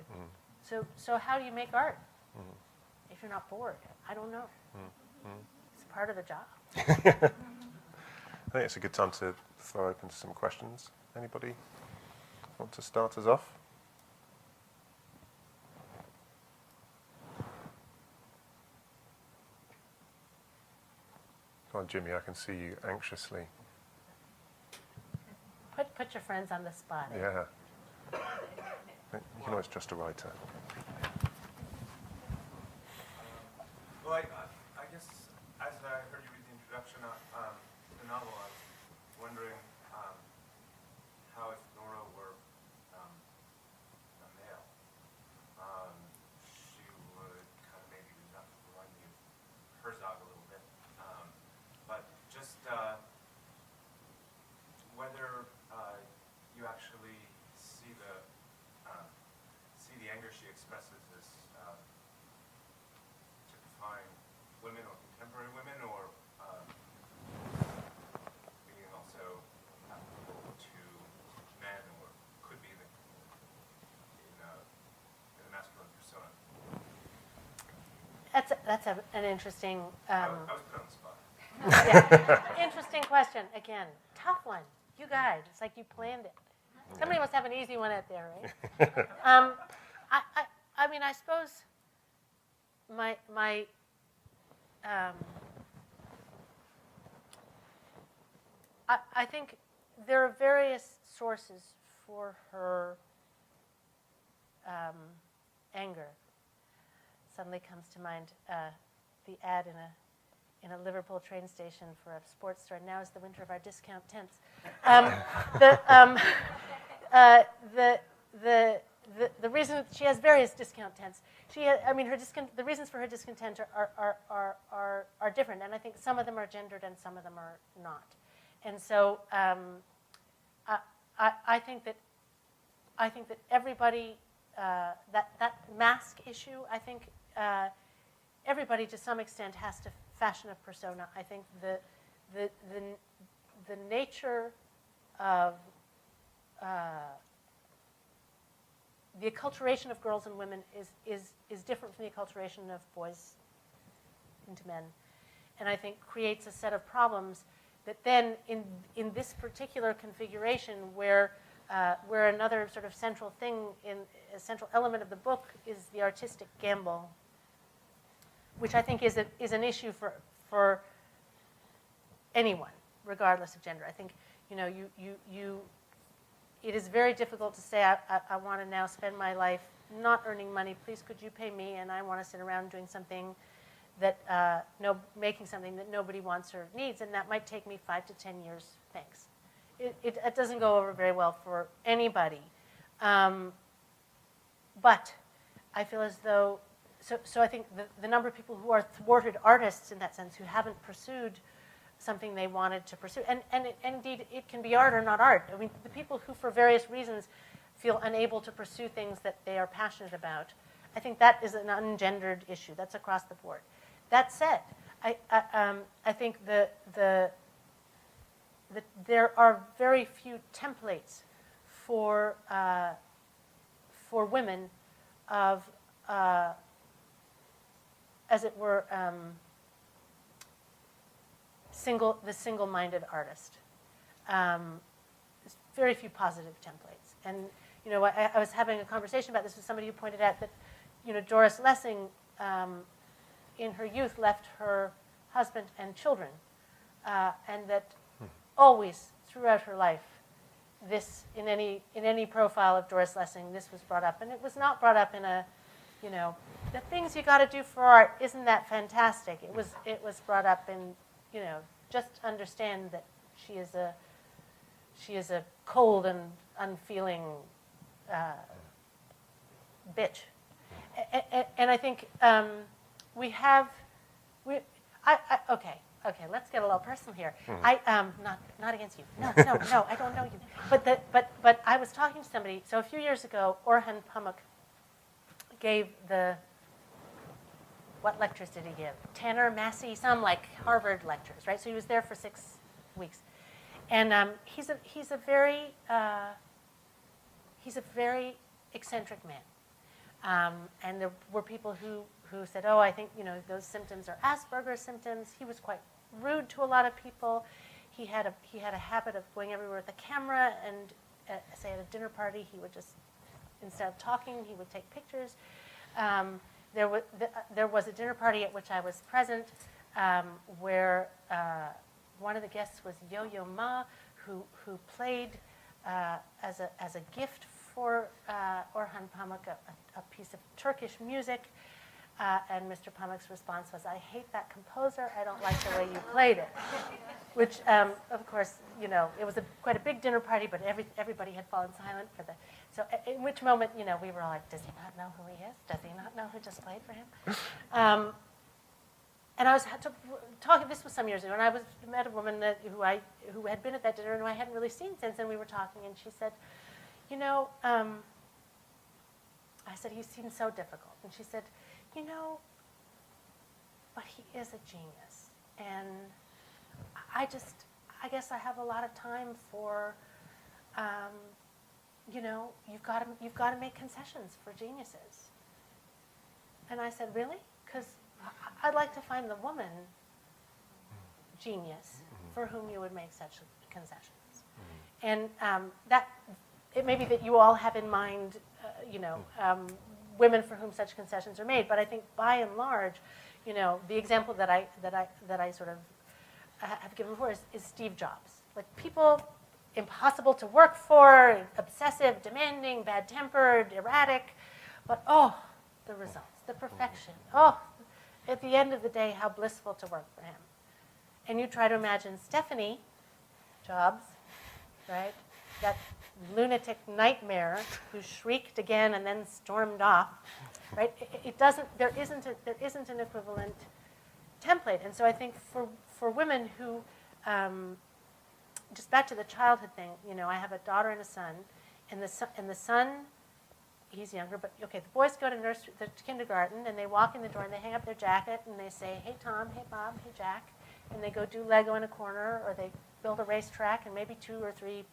So how do you make art if you're not bored? I don't know. It's part of the job. I think it's a good time to throw open to some questions. Anybody want to start us off? Come on, Jimmy, I can see you anxiously. Put your friends on the spot. Yeah. You can always trust a writer. Well, I guess as I heard you read the introduction to the novel, I was wondering how if Nora were a male, she would kind of maybe remind me of Herzog a little bit. But just whether you actually see the anger she expresses as typifying women or contemporary women, or being also applicable to men, or could be in a masculine persona. That's an interesting. I was put on the spot. Yeah, interesting question. Again, tough one. You guys, it's like you planned it. Somebody must have an easy one out there, right? I mean, I suppose I think there are various sources for her anger. Suddenly comes to mind the ad in a Liverpool train station for a sports store. Now is the winter of our discount tents. The reason she has various discount tents. The reasons for her discontent are different, and I think some of them are gendered and some of them are not. And so I think that everybody that mask issue. I think everybody to some extent has to fashion a persona. I think the nature of the acculturation of girls and women is different from the acculturation of boys into men, and I think creates a set of problems that then in this particular configuration where another sort of central thing, in a central element of the book is the artistic gamble, which I think is an issue for anyone, regardless of gender. I think it is very difficult to say, I want to now spend my life not earning money. Please, could you pay me? And I want to sit around doing something that making something that nobody wants or needs, and that might take me 5 to 10 years. Thanks. It doesn't go over very well for anybody. But I feel as though, so I think the number of people who are thwarted artists in that sense, who haven't pursued something they wanted to pursue, and indeed it can be art or not art. I mean, the people who for various reasons feel unable to pursue things that they are passionate about, I think that is an ungendered issue. That's across the board. That said, I think there are very few templates for women of, as it were, the single-minded artist. There's very few positive templates. And I was having a conversation about this with somebody who pointed out that Doris Lessing in her youth left her husband and children, and that always throughout her life, this in any profile of Doris Lessing, this was brought up, and it was not brought up in a, the things you got to do for art, isn't that fantastic? It was brought up in, just understand that she is a cold and unfeeling bitch. And I think okay, let's get a little personal here. Not against you. No, I don't know you. But I was talking to somebody. So a few years ago, Orhan Pamuk gave what lectures did he give? Tanner, Massey, some like Harvard lectures, right? So he was there for 6 weeks, and he's a very eccentric man. And there were people who said, oh, I think those symptoms are Asperger's symptoms. He was quite rude to a lot of people. He had a habit of going everywhere with a camera, and say at a dinner party, he would just, instead of talking, he would take pictures. There was a dinner party at which I was present, where one of the guests was Yo-Yo Ma, who played as a gift for Orhan Pamuk a piece of Turkish music. And Mr. Pamuk's response was, I hate that composer, I don't like the way you played it. Which, of course, it was quite a big dinner party, but everybody had fallen silent for so in which moment, we were all like, does he not know who he is? Does he not know who just played for him? And I was talking, this was some years ago, and I met a woman who had been at that dinner and who I hadn't really seen since, and we were talking, and she said, I said, he seems so difficult. And she said, but he is a genius. And I guess I have a lot of time for, you've got to make concessions for geniuses. And I said, really? Because I'd like to find the woman genius for whom you would make such concessions. And that it may be that you all have in mind, women for whom such concessions are made. But I think by and large, the example that I sort of have given before is Steve Jobs. Like people impossible to work for, obsessive, demanding, bad-tempered, erratic, but the results, the perfection. At the end of the day, how blissful to work for him. And you try to imagine Stephanie Jobs, right? That lunatic nightmare who shrieked again and then stormed off, right? There isn't an equivalent template. And so I think for women who, just back to the childhood thing, I have a daughter and a son, and the son, he's younger, but okay, the boys go to the kindergarten, and they walk in the door, and they hang up their jacket, and they say, hey, Tom, hey, Bob, hey, Jack, and they go do Lego in a corner, or they build a racetrack, and maybe 2 or 3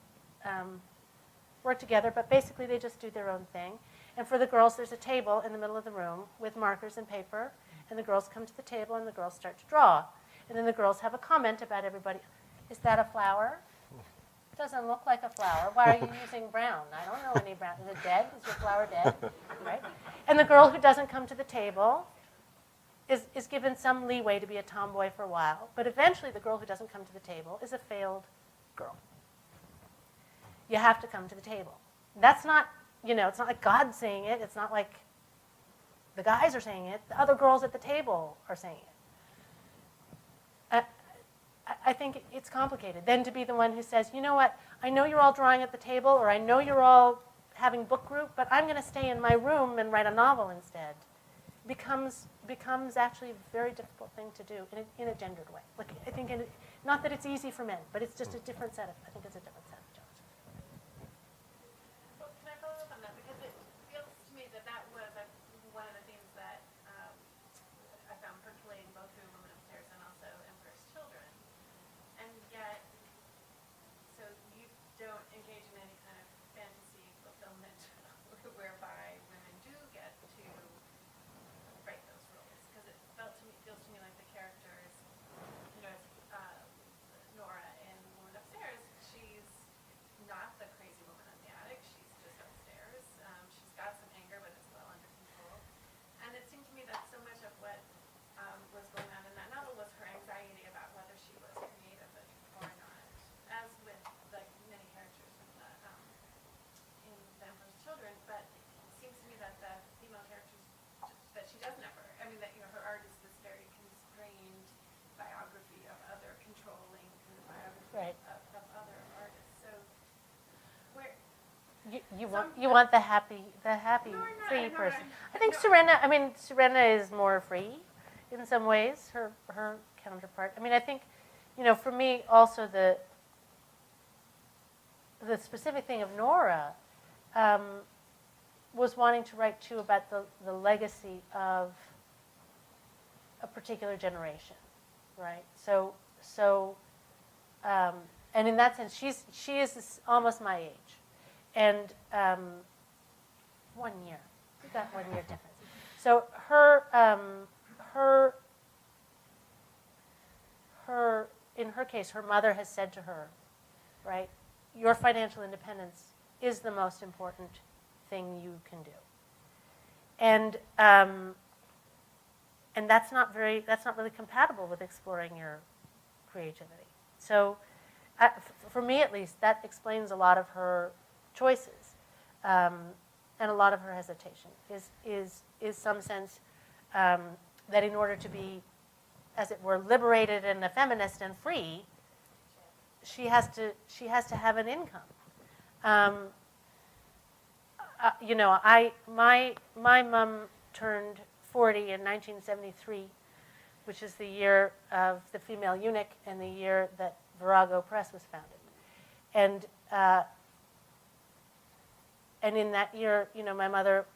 work together, but basically they just do their own thing. And for the girls, there's a table in the middle of the room with markers and paper, and the girls come to the table, and the girls start to draw. And then the girls have a comment about everybody. Is that a flower? It doesn't look like a flower. Why are you using brown? I don't know any brown. Is it dead? Is your flower dead? Right? And the girl who doesn't come to the table is given some leeway to be a tomboy for a while. But eventually the girl who doesn't come to the table is a failed girl. You have to come to the table. That's not, it's not like God saying it. It's not like the guys are saying it. The other girls at the table are saying it. I think it's complicated. Then to be the one who says, you know what, I know you're all drawing at the table, or I know you're all having book group, but I'm going to stay in my room and write a novel instead, becomes actually a very difficult thing to do in a gendered way. Like I think, not that it's easy for men, but it's just a different set of, I think it's a different set of challenges. Well, can I follow up on that? Because it feels to me that was one of the themes that I found percolating both through Women Upstairs and also Emperor's Children. And yet, so you don't engage in any kind of fantasy fulfillment whereby women do get to break those rules. Because it feels to me like the characters, Nora in Women Upstairs, she's You want the happy free no, person. I- I think no. Serena is more free in some ways, her counterpart. I mean, I think, for me also the specific thing of Nora was wanting to write too about the legacy of a particular generation, right? So and in that sense, she is almost my age, and 1 year. We got 1 year difference. So in her case, her mother has said to her, right, your financial independence is the most important thing you can do, and that's not really compatible with exploring your creativity. So, for me at least, that explains a lot of her choices, and a lot of her hesitation. Is some sense that in order to be, as it were, liberated and a feminist and free, she has to have an income. My mom turned 40 in 1973, which is the year of the female eunuch and the year that Virago Press was founded. And in that year, my mother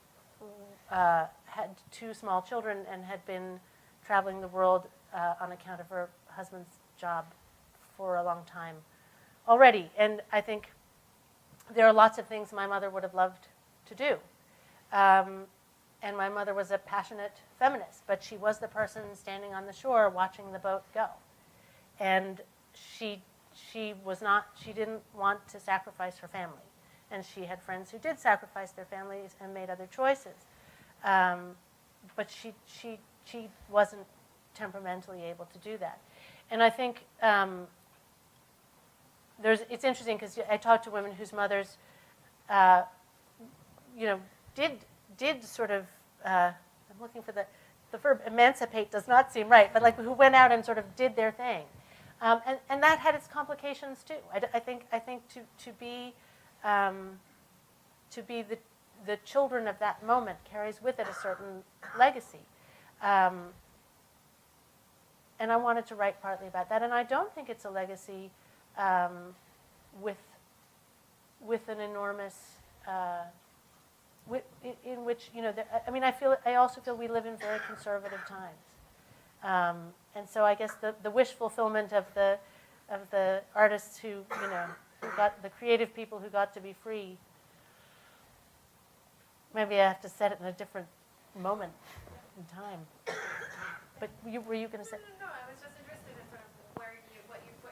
had 2 small children and had been traveling the world on account of her husband's job for a long time already. And I think there are lots of things my mother would have loved to do. And my mother was a passionate feminist, but she was the person standing on the shore watching the boat go. And she didn't want to sacrifice her family. And she had friends who did sacrifice their families and made other choices. But she wasn't temperamentally able to do that. And I think it's interesting because I talk to women whose mothers, did sort of, I'm looking for the verb emancipate does not seem right, but like who went out and sort of did their thing. And that had its complications too. I think to be the children of that moment carries with it a certain legacy. And I wanted to write partly about that. And I don't think it's a legacy with an enormous, in which, I also feel we live in very conservative times. And so I guess the wish fulfillment of the artists who got the creative people who got to be free, maybe I have to set it in a different moment in time. But were you going to say? No, I was just interested in sort of what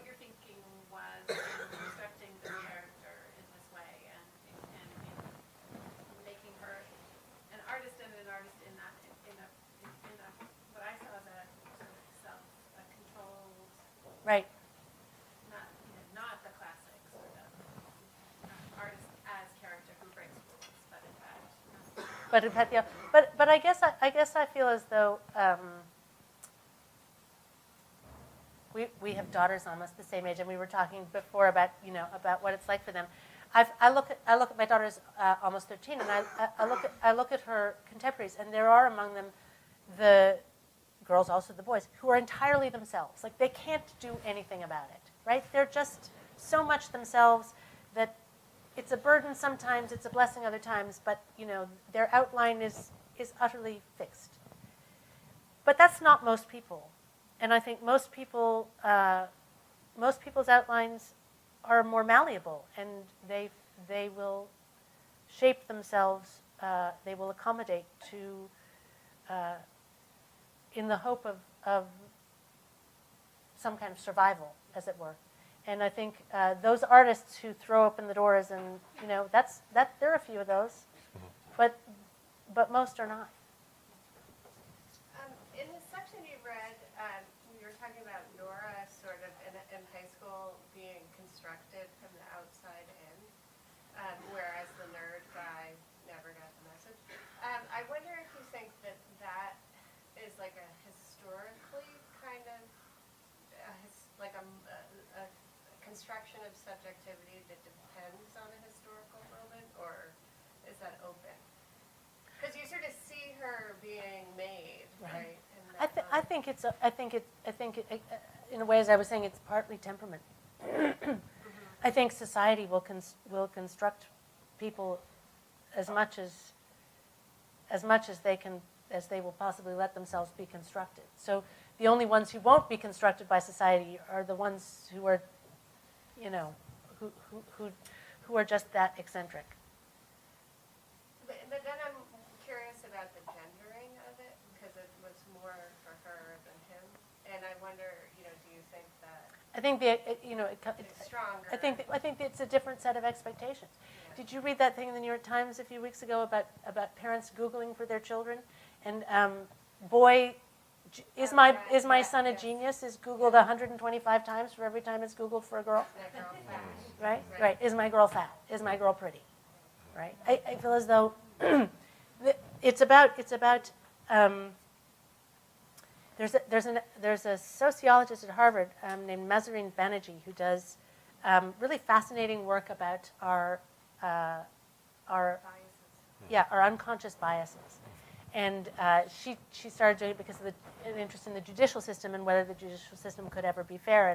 your thinking was in constructing the character in this way, and in making her an artist and an artist in a what I saw as a sort of self-controlled, Right. not the classic sort of artist as character who breaks rules, but in fact. But I guess I feel as though we have daughters almost the same age, and we were talking before about what it's like for them. I look at my daughter's almost 13, and I look at her contemporaries, and there are among them the girls, also the boys, who are entirely themselves. Like they can't do anything about it, right? They're just so much themselves that it's a burden sometimes, it's a blessing other times, but their outline is utterly fixed. But that's not most people. And I think most people's outlines are more malleable, and they will shape themselves. They will accommodate to, in the hope of some kind of survival, as it were. And I think those artists who throw open the doors, and there are a few of those, but most are not. In the section you read, you were talking about Nora sort of in high school being constructed from the outside in, whereas the nerd guy never got the message. I wonder if you think that is like a historically kind of, like a construction of subjectivity that depends on a historical moment, or open? Because you sort of see her being made, right? in I, that th- I moment. think it's, a, I think it, in a way, as I was saying, it's partly temperament. I think society will construct people as much as they will possibly let themselves be constructed. So the only ones who won't be constructed by society are the ones who are, you know, who are just that eccentric. But then I'm curious about the gendering of it, because it was more for her than him. And I wonder, do you think that I think it's stronger? I think it's a different set of expectations. Yeah. Did you read that thing in the New York Times a few weeks ago about parents Googling for their children? And boy, is my son a yes. genius is Googled 125 times for every time it's Googled for a girl, That girl fat. right? Is my girl fat? Is my girl pretty? Right? I feel as though it's about there's a sociologist at Harvard named Messud Banerjee who does really fascinating work about our Biases. our unconscious biases. And she started doing it because of an interest in the judicial system and whether the judicial system could ever be fair.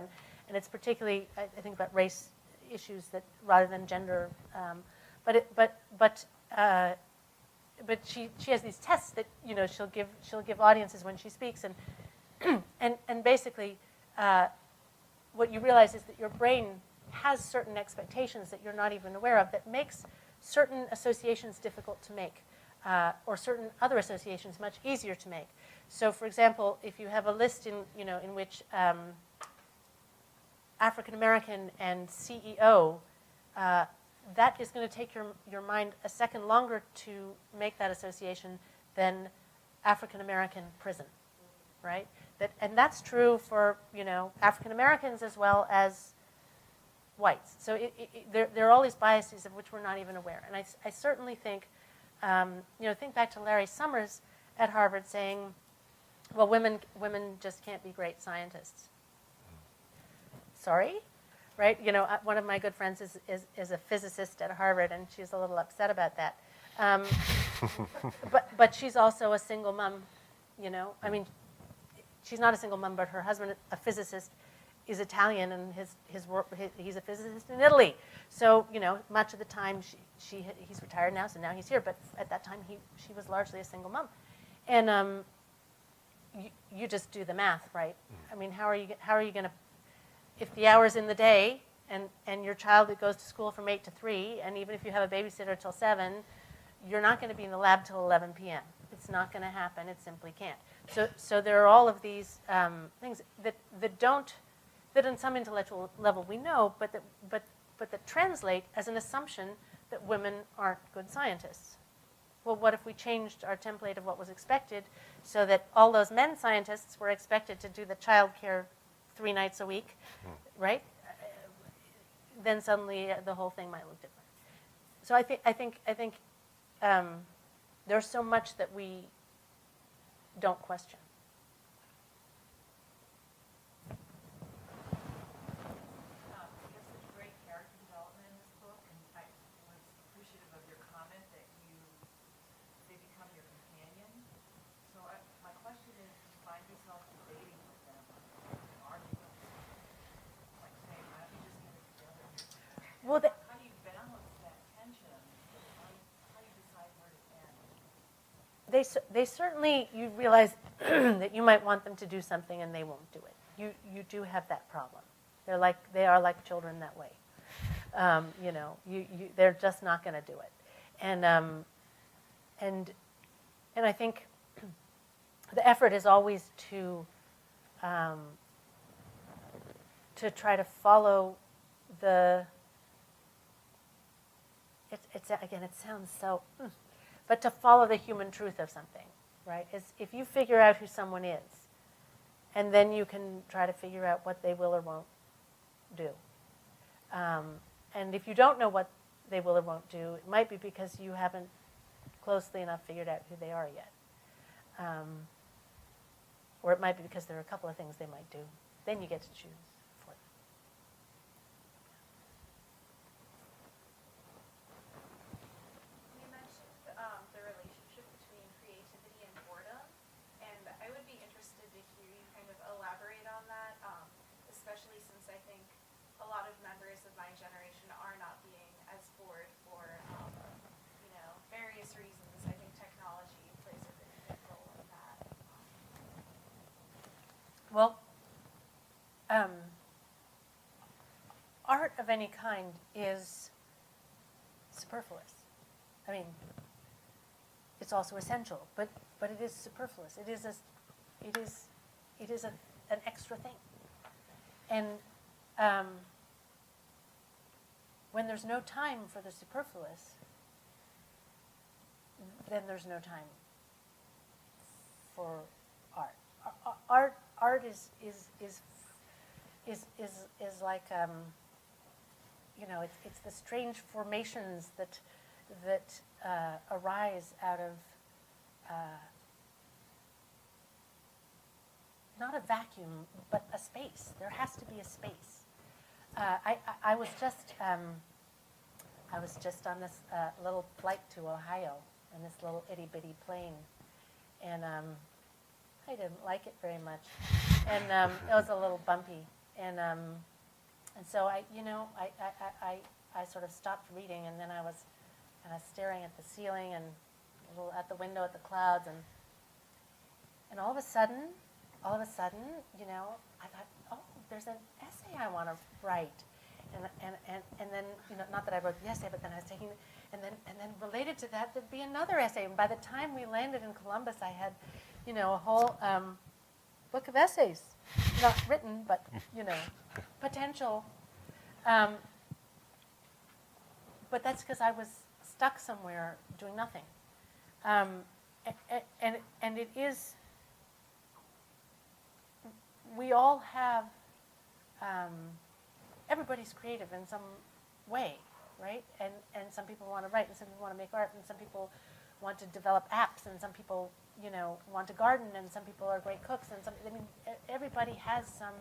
And it's particularly, I think, about race issues that rather than gender. But she has these tests that she'll give audiences when she speaks, and and basically what you realize is that your brain has certain expectations that you're not even aware of that makes certain associations difficult to make. Or certain other associations much easier to make. So, for example, if you have a list in which African American and CEO, that is going to take your mind a second longer to make that association than African American prison, right? And that's true for African Americans as well as whites. So there are all these biases of which we're not even aware. And I certainly think. Think back to Larry Summers at Harvard saying, well, women just can't be great scientists. Sorry? Right? One of my good friends is a physicist at Harvard, and she's a little upset about that. But she's also a single mom, I mean, she's not a single mom, but her husband, a physicist, is Italian, and he's a physicist in Italy. So, much of the time he's retired now, so now he's here. But at that time, she was largely a single mom, and you just do the math, right? I mean, how are you going to, if the hours in the day and your child that goes to school from 8 to 3, and even if you have a babysitter till 7, you're not going to be in the lab till 11 p.m. It's not going to happen. It simply can't. So there are all of these things that on some intellectual level we know, but that translate as an assumption that women aren't good scientists. Well, what if we changed our template of what was expected so that all those men scientists were expected to do the child care 3 nights a week, right? Then suddenly the whole thing might look different. So I think there's so much that we don't question. Well, how do you balance that tension? How do you decide where to end? they certainly, you realize that you might want them to do something and they won't do it. You do have that problem. They are like children that way. They're just not going to do it. And I think the effort is always to try to follow the. Again, it sounds so, but to follow the human truth of something, right? Is if you figure out who someone is, and then you can try to figure out what they will or won't do. And if you don't know what they will or won't do, it might be because you haven't closely enough figured out who they are yet. Or it might be because there are a couple of things they might do. Then you get to choose for them. You mentioned writers of my generation are not being as bored for, various reasons. I think technology plays a really big role in that. Well, art of any kind is superfluous. I mean, it's also essential, but it is superfluous. It is an extra thing. And when there's no time for the superfluous, then there's no time for art. Art is like it's the strange formations that arise out of not a vacuum but a space. There has to be a space. I was just on this little flight to Ohio in this little itty bitty plane, and I didn't like it very much, and it was a little bumpy, and so I sort of stopped reading, and then I was kind of staring at the ceiling and a little at the window at the clouds, and all of a sudden, I thought, oh, there's an essay I want to write, and then not that I wrote the essay, but then I was taking, and then related to that there'd be another essay, and by the time we landed in Columbus, I had, a whole book of essays, not written, but potential. But that's because I was stuck somewhere doing nothing, and it is. We all have. Everybody's creative in some way, right? And some people want to write, and some people want to make art, and some people want to develop apps, and some people, want to garden, and some people are great cooks, and everybody has some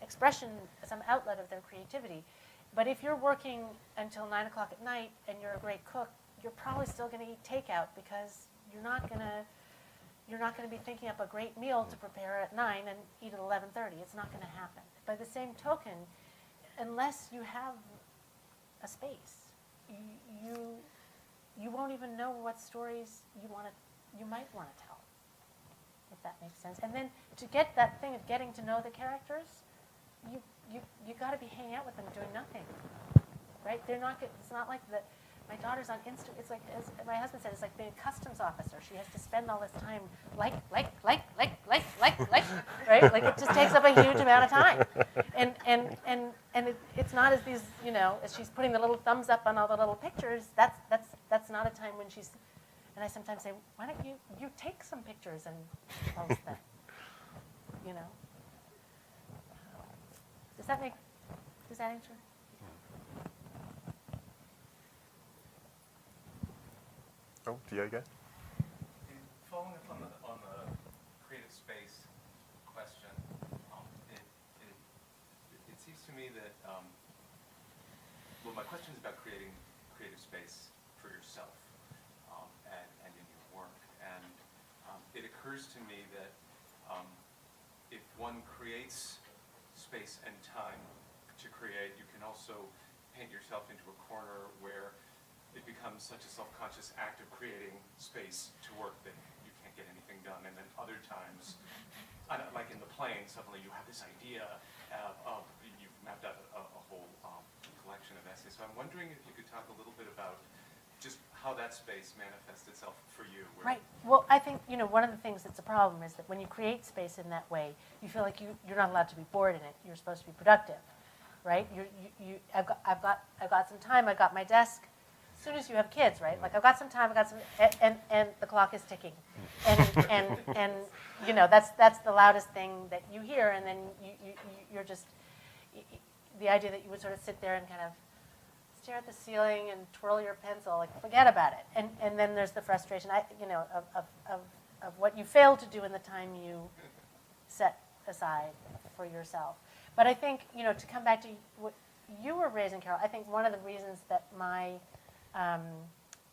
expression, some outlet of their creativity. But if you're working until 9 o'clock at night and you're a great cook, you're probably still going to eat takeout because you're not going to be thinking up a great meal to prepare at 9 and eat at 11:30. It's not going to happen. By the same token, unless you have a space, you won't even know what stories you might want to tell, if that makes sense. And then to get that thing of getting to know the characters, you got to be hanging out with them doing nothing, right? They're not. It's not like that. My daughter's on Insta. It's like, as my husband said, it's like being a customs officer. She has to spend all this time like, right? Like it just takes up a huge amount of time, and it's not as these, as she's putting the little thumbs up on all the little pictures. That's not a time when she's. And I sometimes say, why don't you take some pictures and post them, Does that answer? Oh, Diego? Following up on the creative space question, it seems to me that my question is about creating creative space for yourself and in your work, and it occurs to me that if one creates space and time to create, you can also paint yourself into a corner where it becomes such a self-conscious act of creating space to work that you can't get anything done. And then other times, like in the plane, suddenly you have this idea of you've mapped out a whole collection of essays. So I'm wondering if you could talk a little bit about just how that space manifests itself for you. Right. Well, I think, one of the things that's a problem is that when you create space in that way, you feel like you're not allowed to be bored in it. You're supposed to be productive, right? I've got some time. I've got my desk. As soon as you have kids, right? Like I've got some time, and the clock is ticking, and that's the loudest thing that you hear, and then you're just the idea that you would sort of sit there and kind of stare at the ceiling and twirl your pencil, like forget about it, and then there's the frustration, of what you failed to do in the time you set aside for yourself. But I think to come back to what you were raising, Carol, I think one of the reasons that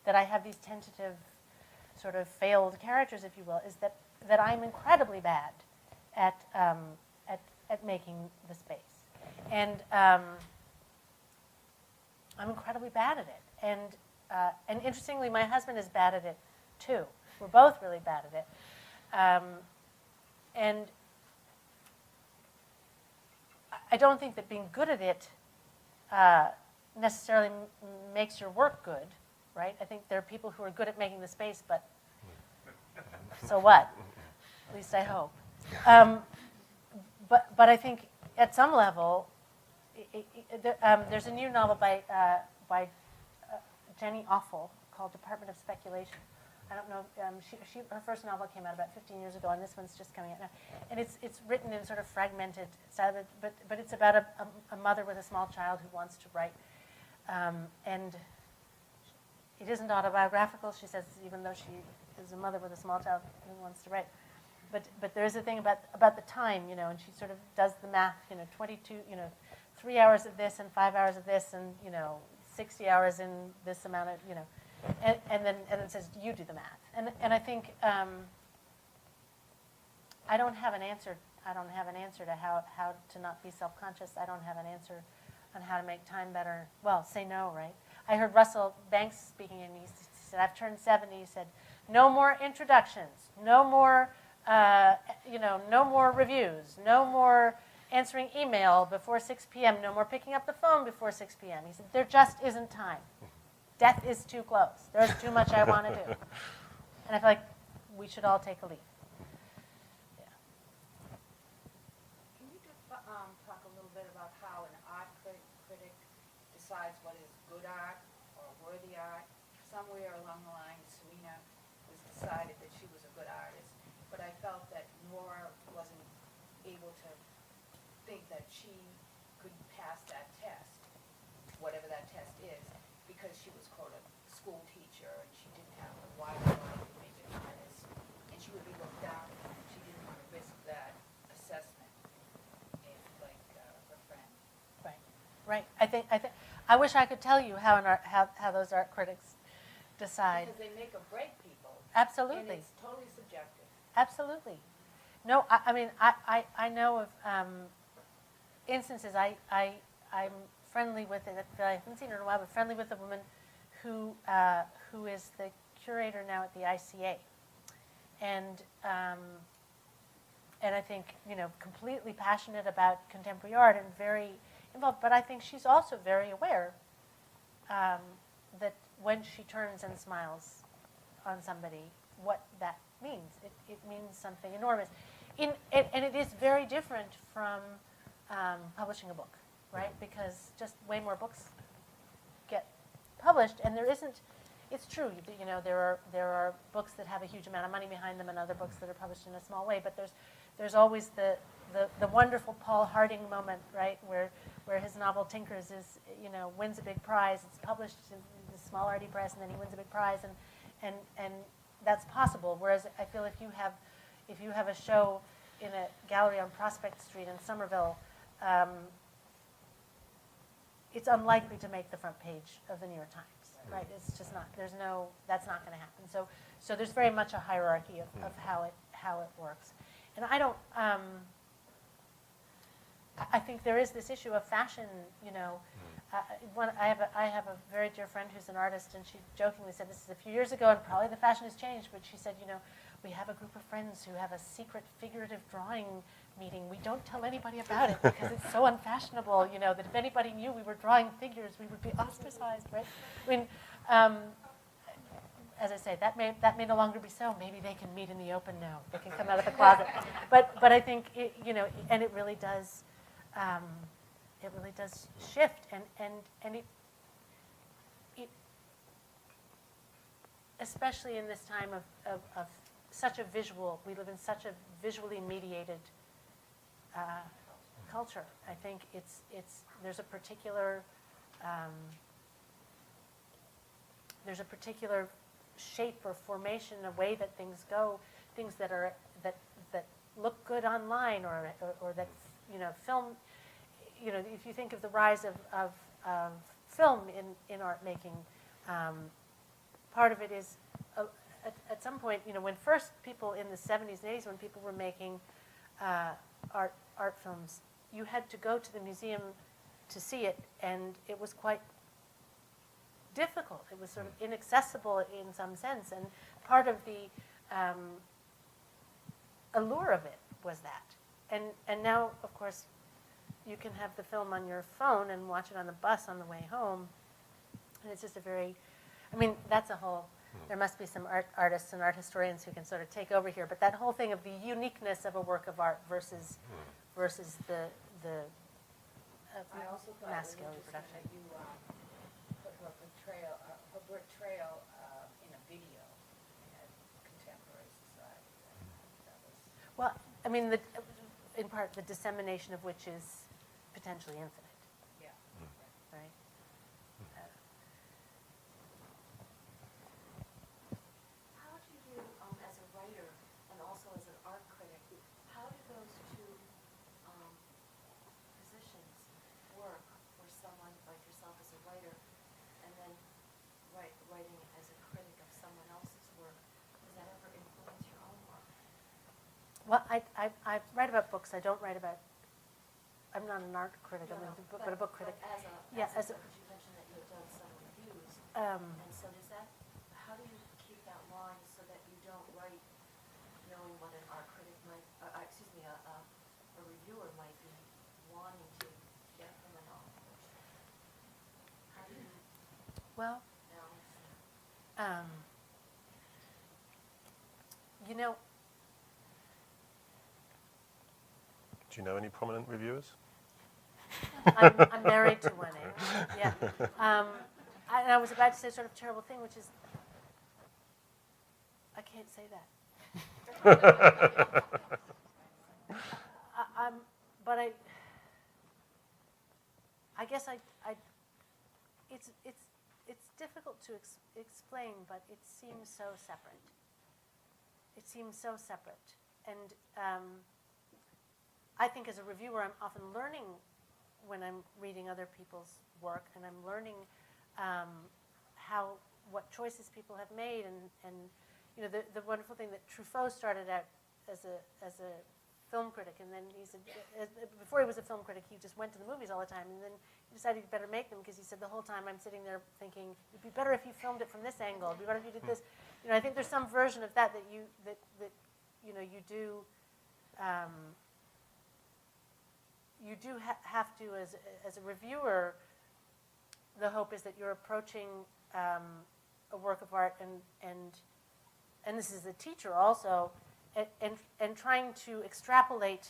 that I have these tentative sort of failed characters, if you will, is that I'm incredibly bad at making the space. And I'm incredibly bad at it. And interestingly, my husband is bad at it too. We're both really bad at it. And I don't think that being good at it necessarily makes your work good, right? I think there are people who are good at making the space, but so what? At least I hope. But I think at some level, there's a new novel by Jenny Offel called Department of Speculation. I don't know. Her first novel came out about 15 years ago, and this one's just coming out now. And it's written in sort of fragmented style, but it's about a mother with a small child who wants to write. And it isn't autobiographical, she says, even though she is a mother with a small child who wants to write. But there is a thing about the time, and she sort of does the math, 22, 3 hours of this and 5 hours of this and, 60 hours in this amount of, and then says, you do the math. And I think I don't have an answer. I don't have an answer to how to not be self-conscious. I don't have an answer on how to make time better. Well, say no, right? I heard Russell Banks speaking, and he said, I've turned 70. He said, no more introductions, no more, no more reviews, no more answering email before 6 p.m., no more picking up the phone before 6 p.m. He said, there just isn't time. Death is too close. There's too much I want to do. And I feel like we should all take a leave. Yeah. Can you just talk a little bit about how an art critic decides what is good art or worthy art? Somewhere along the line, Serena was decided that she was a good artist, but I felt that Nora wasn't able to think that she could pass that test, whatever that test is, because she was, quote, a school teacher and she didn't have the wide variety to make an artist, and she would be looked down on. She didn't want to risk that assessment, like her friend. Right. I wish I could tell you how those art critics decide. Because they make or break people. Absolutely. And it's totally subjective. Absolutely. No, I mean, I know of instances. I'm friendly with it. I haven't seen her in a while, but friendly with a woman who is the curator now at the ICA, and I think completely passionate about contemporary art and very involved. But I think she's also very aware that when she turns and smiles on somebody, what that means. It means something enormous. And it is very different from publishing a book, right? Because just way more books get published, and there isn't. It's true, there are books that have a huge amount of money behind them, and other books that are published in a small way. But there's always the wonderful Paul Harding moment, right, where his novel Tinkers wins a big prize. It's published in the small arty press, and then he wins a big prize, and that's possible. Whereas I feel if you have a show in a gallery on Prospect Street in Somerville, it's unlikely to make the front page of the New York Times, right? It's just not. That's not going to happen. So there's very much a hierarchy of how it works, and I don't. I think there is this issue of fashion. I have a very dear friend who's an artist, and she jokingly said, this is a few years ago, and probably the fashion has changed, but she said, we have a group of friends who have a secret figurative drawing meeting. We don't tell anybody about it because it's so unfashionable, that if anybody knew we were drawing figures, we would be ostracized, right? I mean, as I say, that may no longer be so. Maybe they can meet in the open now. They can come out of the closet. But I think, and it really does, shift, and it especially in this time of such a visual, we live in such a visually mediated culture. I think there's a particular shape or formation, a way that things go, things that look good online or that film. If you think of the rise of film in art making, part of it is at some point, when first people in the 70s and 80s, when people were making art films, you had to go to the museum to see it, and it was quite difficult. It was sort of inaccessible in some sense, and part of the allure of it was that. And now, of course, you can have the film on your phone and watch it on the bus on the way home, and it's just a very, I mean, that's a whole, there must be some artists and art historians who can sort of take over here, but that whole thing of the uniqueness of a work of art versus the I also thought it mass was scale interesting reproduction. that you put her portrayal in a video at Contemporary Society. That was, Well, I mean, in part, the dissemination of which is potentially infinite, yeah. right? How do you, as a writer and also as an art critic, how do those two positions work for someone like yourself as a writer and then writing as a critic of someone else's work? Does that ever influence your own work? Well, I write about books. I don't write about, I'm not an art critic, No, but a book critic. But Yeah, as a- because you mentioned that you had done some reviews, Um, and so does that, how do you keep that line so that you don't write knowing what an art critic might, a reviewer might be wanting to get from an author? How do you well, balance that? you know, Do you know any prominent reviewers? I'm married to one, eh? Yeah. And I was about to say a sort of terrible thing, which is, I can't say that. But I guess it's difficult to explain, but it seems so separate. It seems so separate, and I think as a reviewer, I'm often learning when I'm reading other people's work, and I'm learning what choices people have made, and you know, the wonderful thing that Truffaut started out as a film critic, and then he said, before he was a film critic, he just went to the movies all the time, and then he decided he'd better make them, because he said, the whole time I'm sitting there thinking, it'd be better if you filmed it from this angle, it'd be better if you did this. You know, I think there's some version of that you do. You do have to, as a reviewer, the hope is that you're approaching a work of art, and this is a teacher also, and trying to extrapolate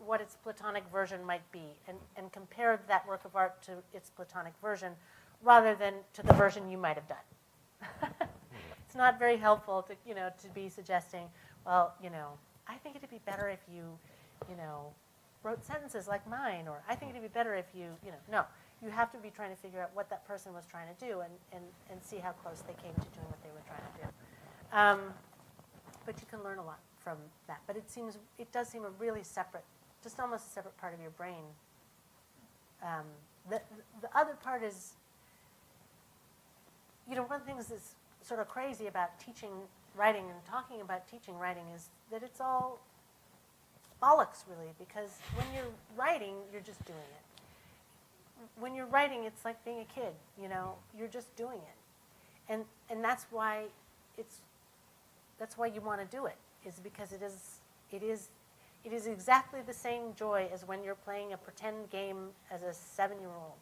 what its Platonic version might be, and compare that work of art to its Platonic version, rather than to the version you might have done. It's not very helpful to be suggesting, well, I think it'd be better if you wrote sentences like mine, or I think it'd be better if no. You have to be trying to figure out what that person was trying to do, and see how close they came to doing what they were trying to do. But you can learn a lot from that. But it does seem a really separate, just almost a separate part of your brain. The other part is, one of the things that's sort of crazy about teaching writing and talking about teaching writing is that it's all bollocks, really, because when you're writing, you're just doing it. When you're writing, it's like being a kid, you're just doing it. And that's why you want to do it, is because it is exactly the same joy as when you're playing a pretend game as a 7-year-old,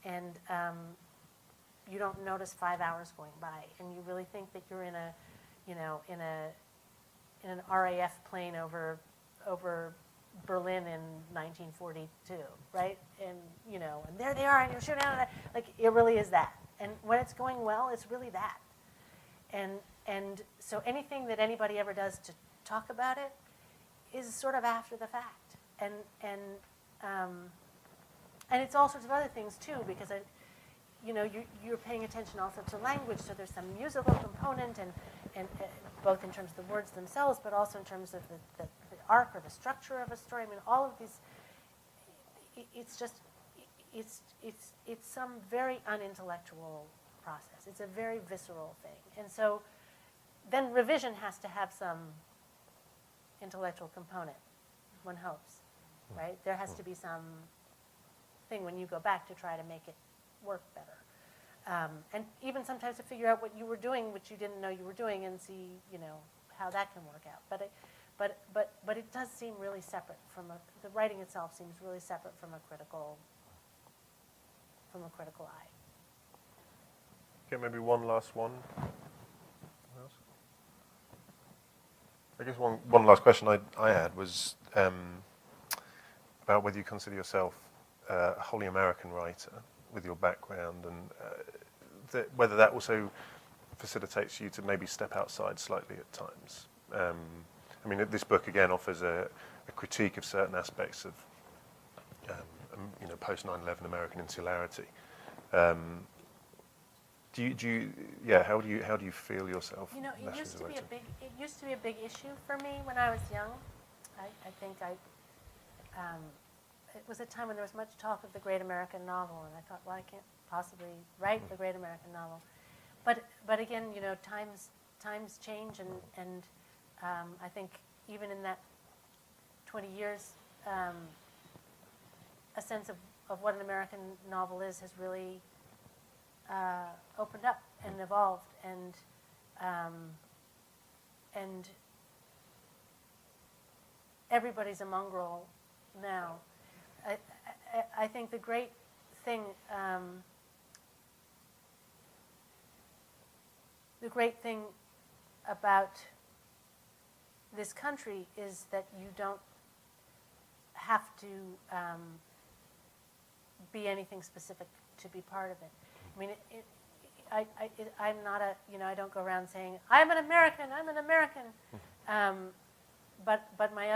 and you don't notice 5 hours going by, and you really think that you're in an RAF plane over Berlin in 1942, right? And and there they are, and you're shooting out. Like, it really is that. And when it's going well, it's really that. And so anything that anybody ever does to talk about it is sort of after the fact. And it's all sorts of other things too, because you're paying attention also to language. So there's some musical component, and both in terms of the words themselves, but also in terms of the arc or the structure of a story. I mean, all of these. It's some very unintellectual process. It's a very visceral thing, and so then revision has to have some intellectual component. One hopes, right? There has to be some thing when you go back to try to make it work better. and even sometimes to figure out what you were doing, which you didn't know you were doing, and see, how that can work out. But it does seem really separate the writing itself seems really separate from a critical eye. Okay, maybe one last one. Anyone else? I guess one last question I had was about whether you consider yourself a wholly American writer with your background, and whether that also facilitates you to maybe step outside slightly at times. I mean, this book again offers a critique of certain aspects of post 9/11 American insularity. How do you feel yourself? It used to be a big issue for me when I was young. I think it was a time when there was much talk of the great American novel, and I thought, well, I can't possibly write the great American novel. But again, times change, and I think even in that 20 years, a sense of what an American novel is has really opened up and evolved, and everybody's a mongrel now. I think the great thing about this country is that you don't have to be anything specific to be part of it. I mean, I'm not I don't go around saying, I'm an American, but my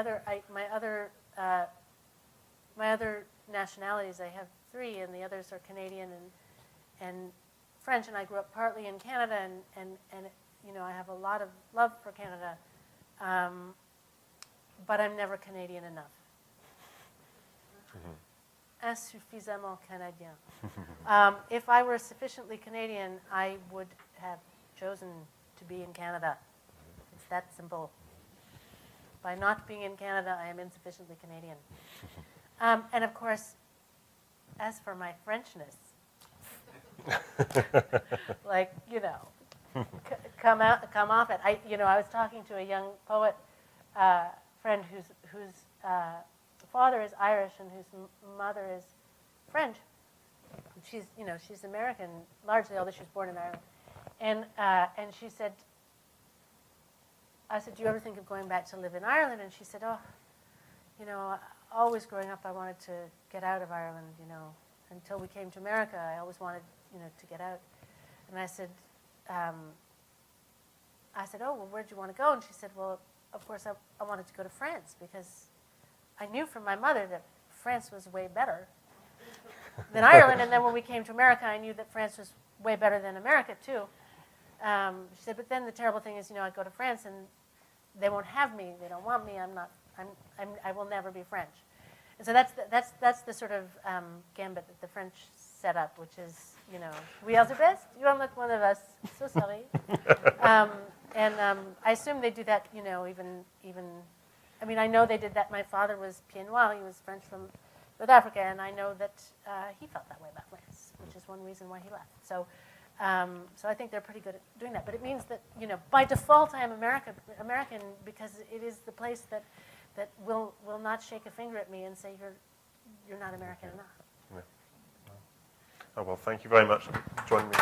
other nationalities, I have 3, and the others are Canadian and French, and I grew up partly in Canada, and I have a lot of love for Canada, but I'm never Canadian enough. Insuffisamment Canadien. If I were sufficiently Canadian, I would have chosen to be in Canada. It's that simple. By not being in Canada, I am insufficiently Canadian. And of course, as for my Frenchness, come off it. I was talking to a young poet friend whose father is Irish and whose mother is French. She's American largely, although she was born in Ireland. And she said, I said, do you ever think of going back to live in Ireland? And she said, always growing up I wanted to get out of Ireland, until we came to America, I always wanted, to get out. And I said, oh, well, where'd you want to go? And she said, well, of course I wanted to go to France, because I knew from my mother that France was way better than Ireland. And then when we came to America, I knew that France was way better than America, too. She said, but then the terrible thing is, I'd go to France and they won't have me. They don't want me. I will never be French. And so that's the sort of gambit that the French set up, which is, we are the best. You are not one of us. So sorry. And I assume they do that, even. I mean, I know they did that. My father was Pied Noir. He was French from South Africa, and I know that he felt that way about France, which is one reason why he left. So I think they're pretty good at doing that. But it means that, by default, I am American because it is the place that will not shake a finger at me and say you're not American enough. Yeah. Oh, well, thank you very much for joining me.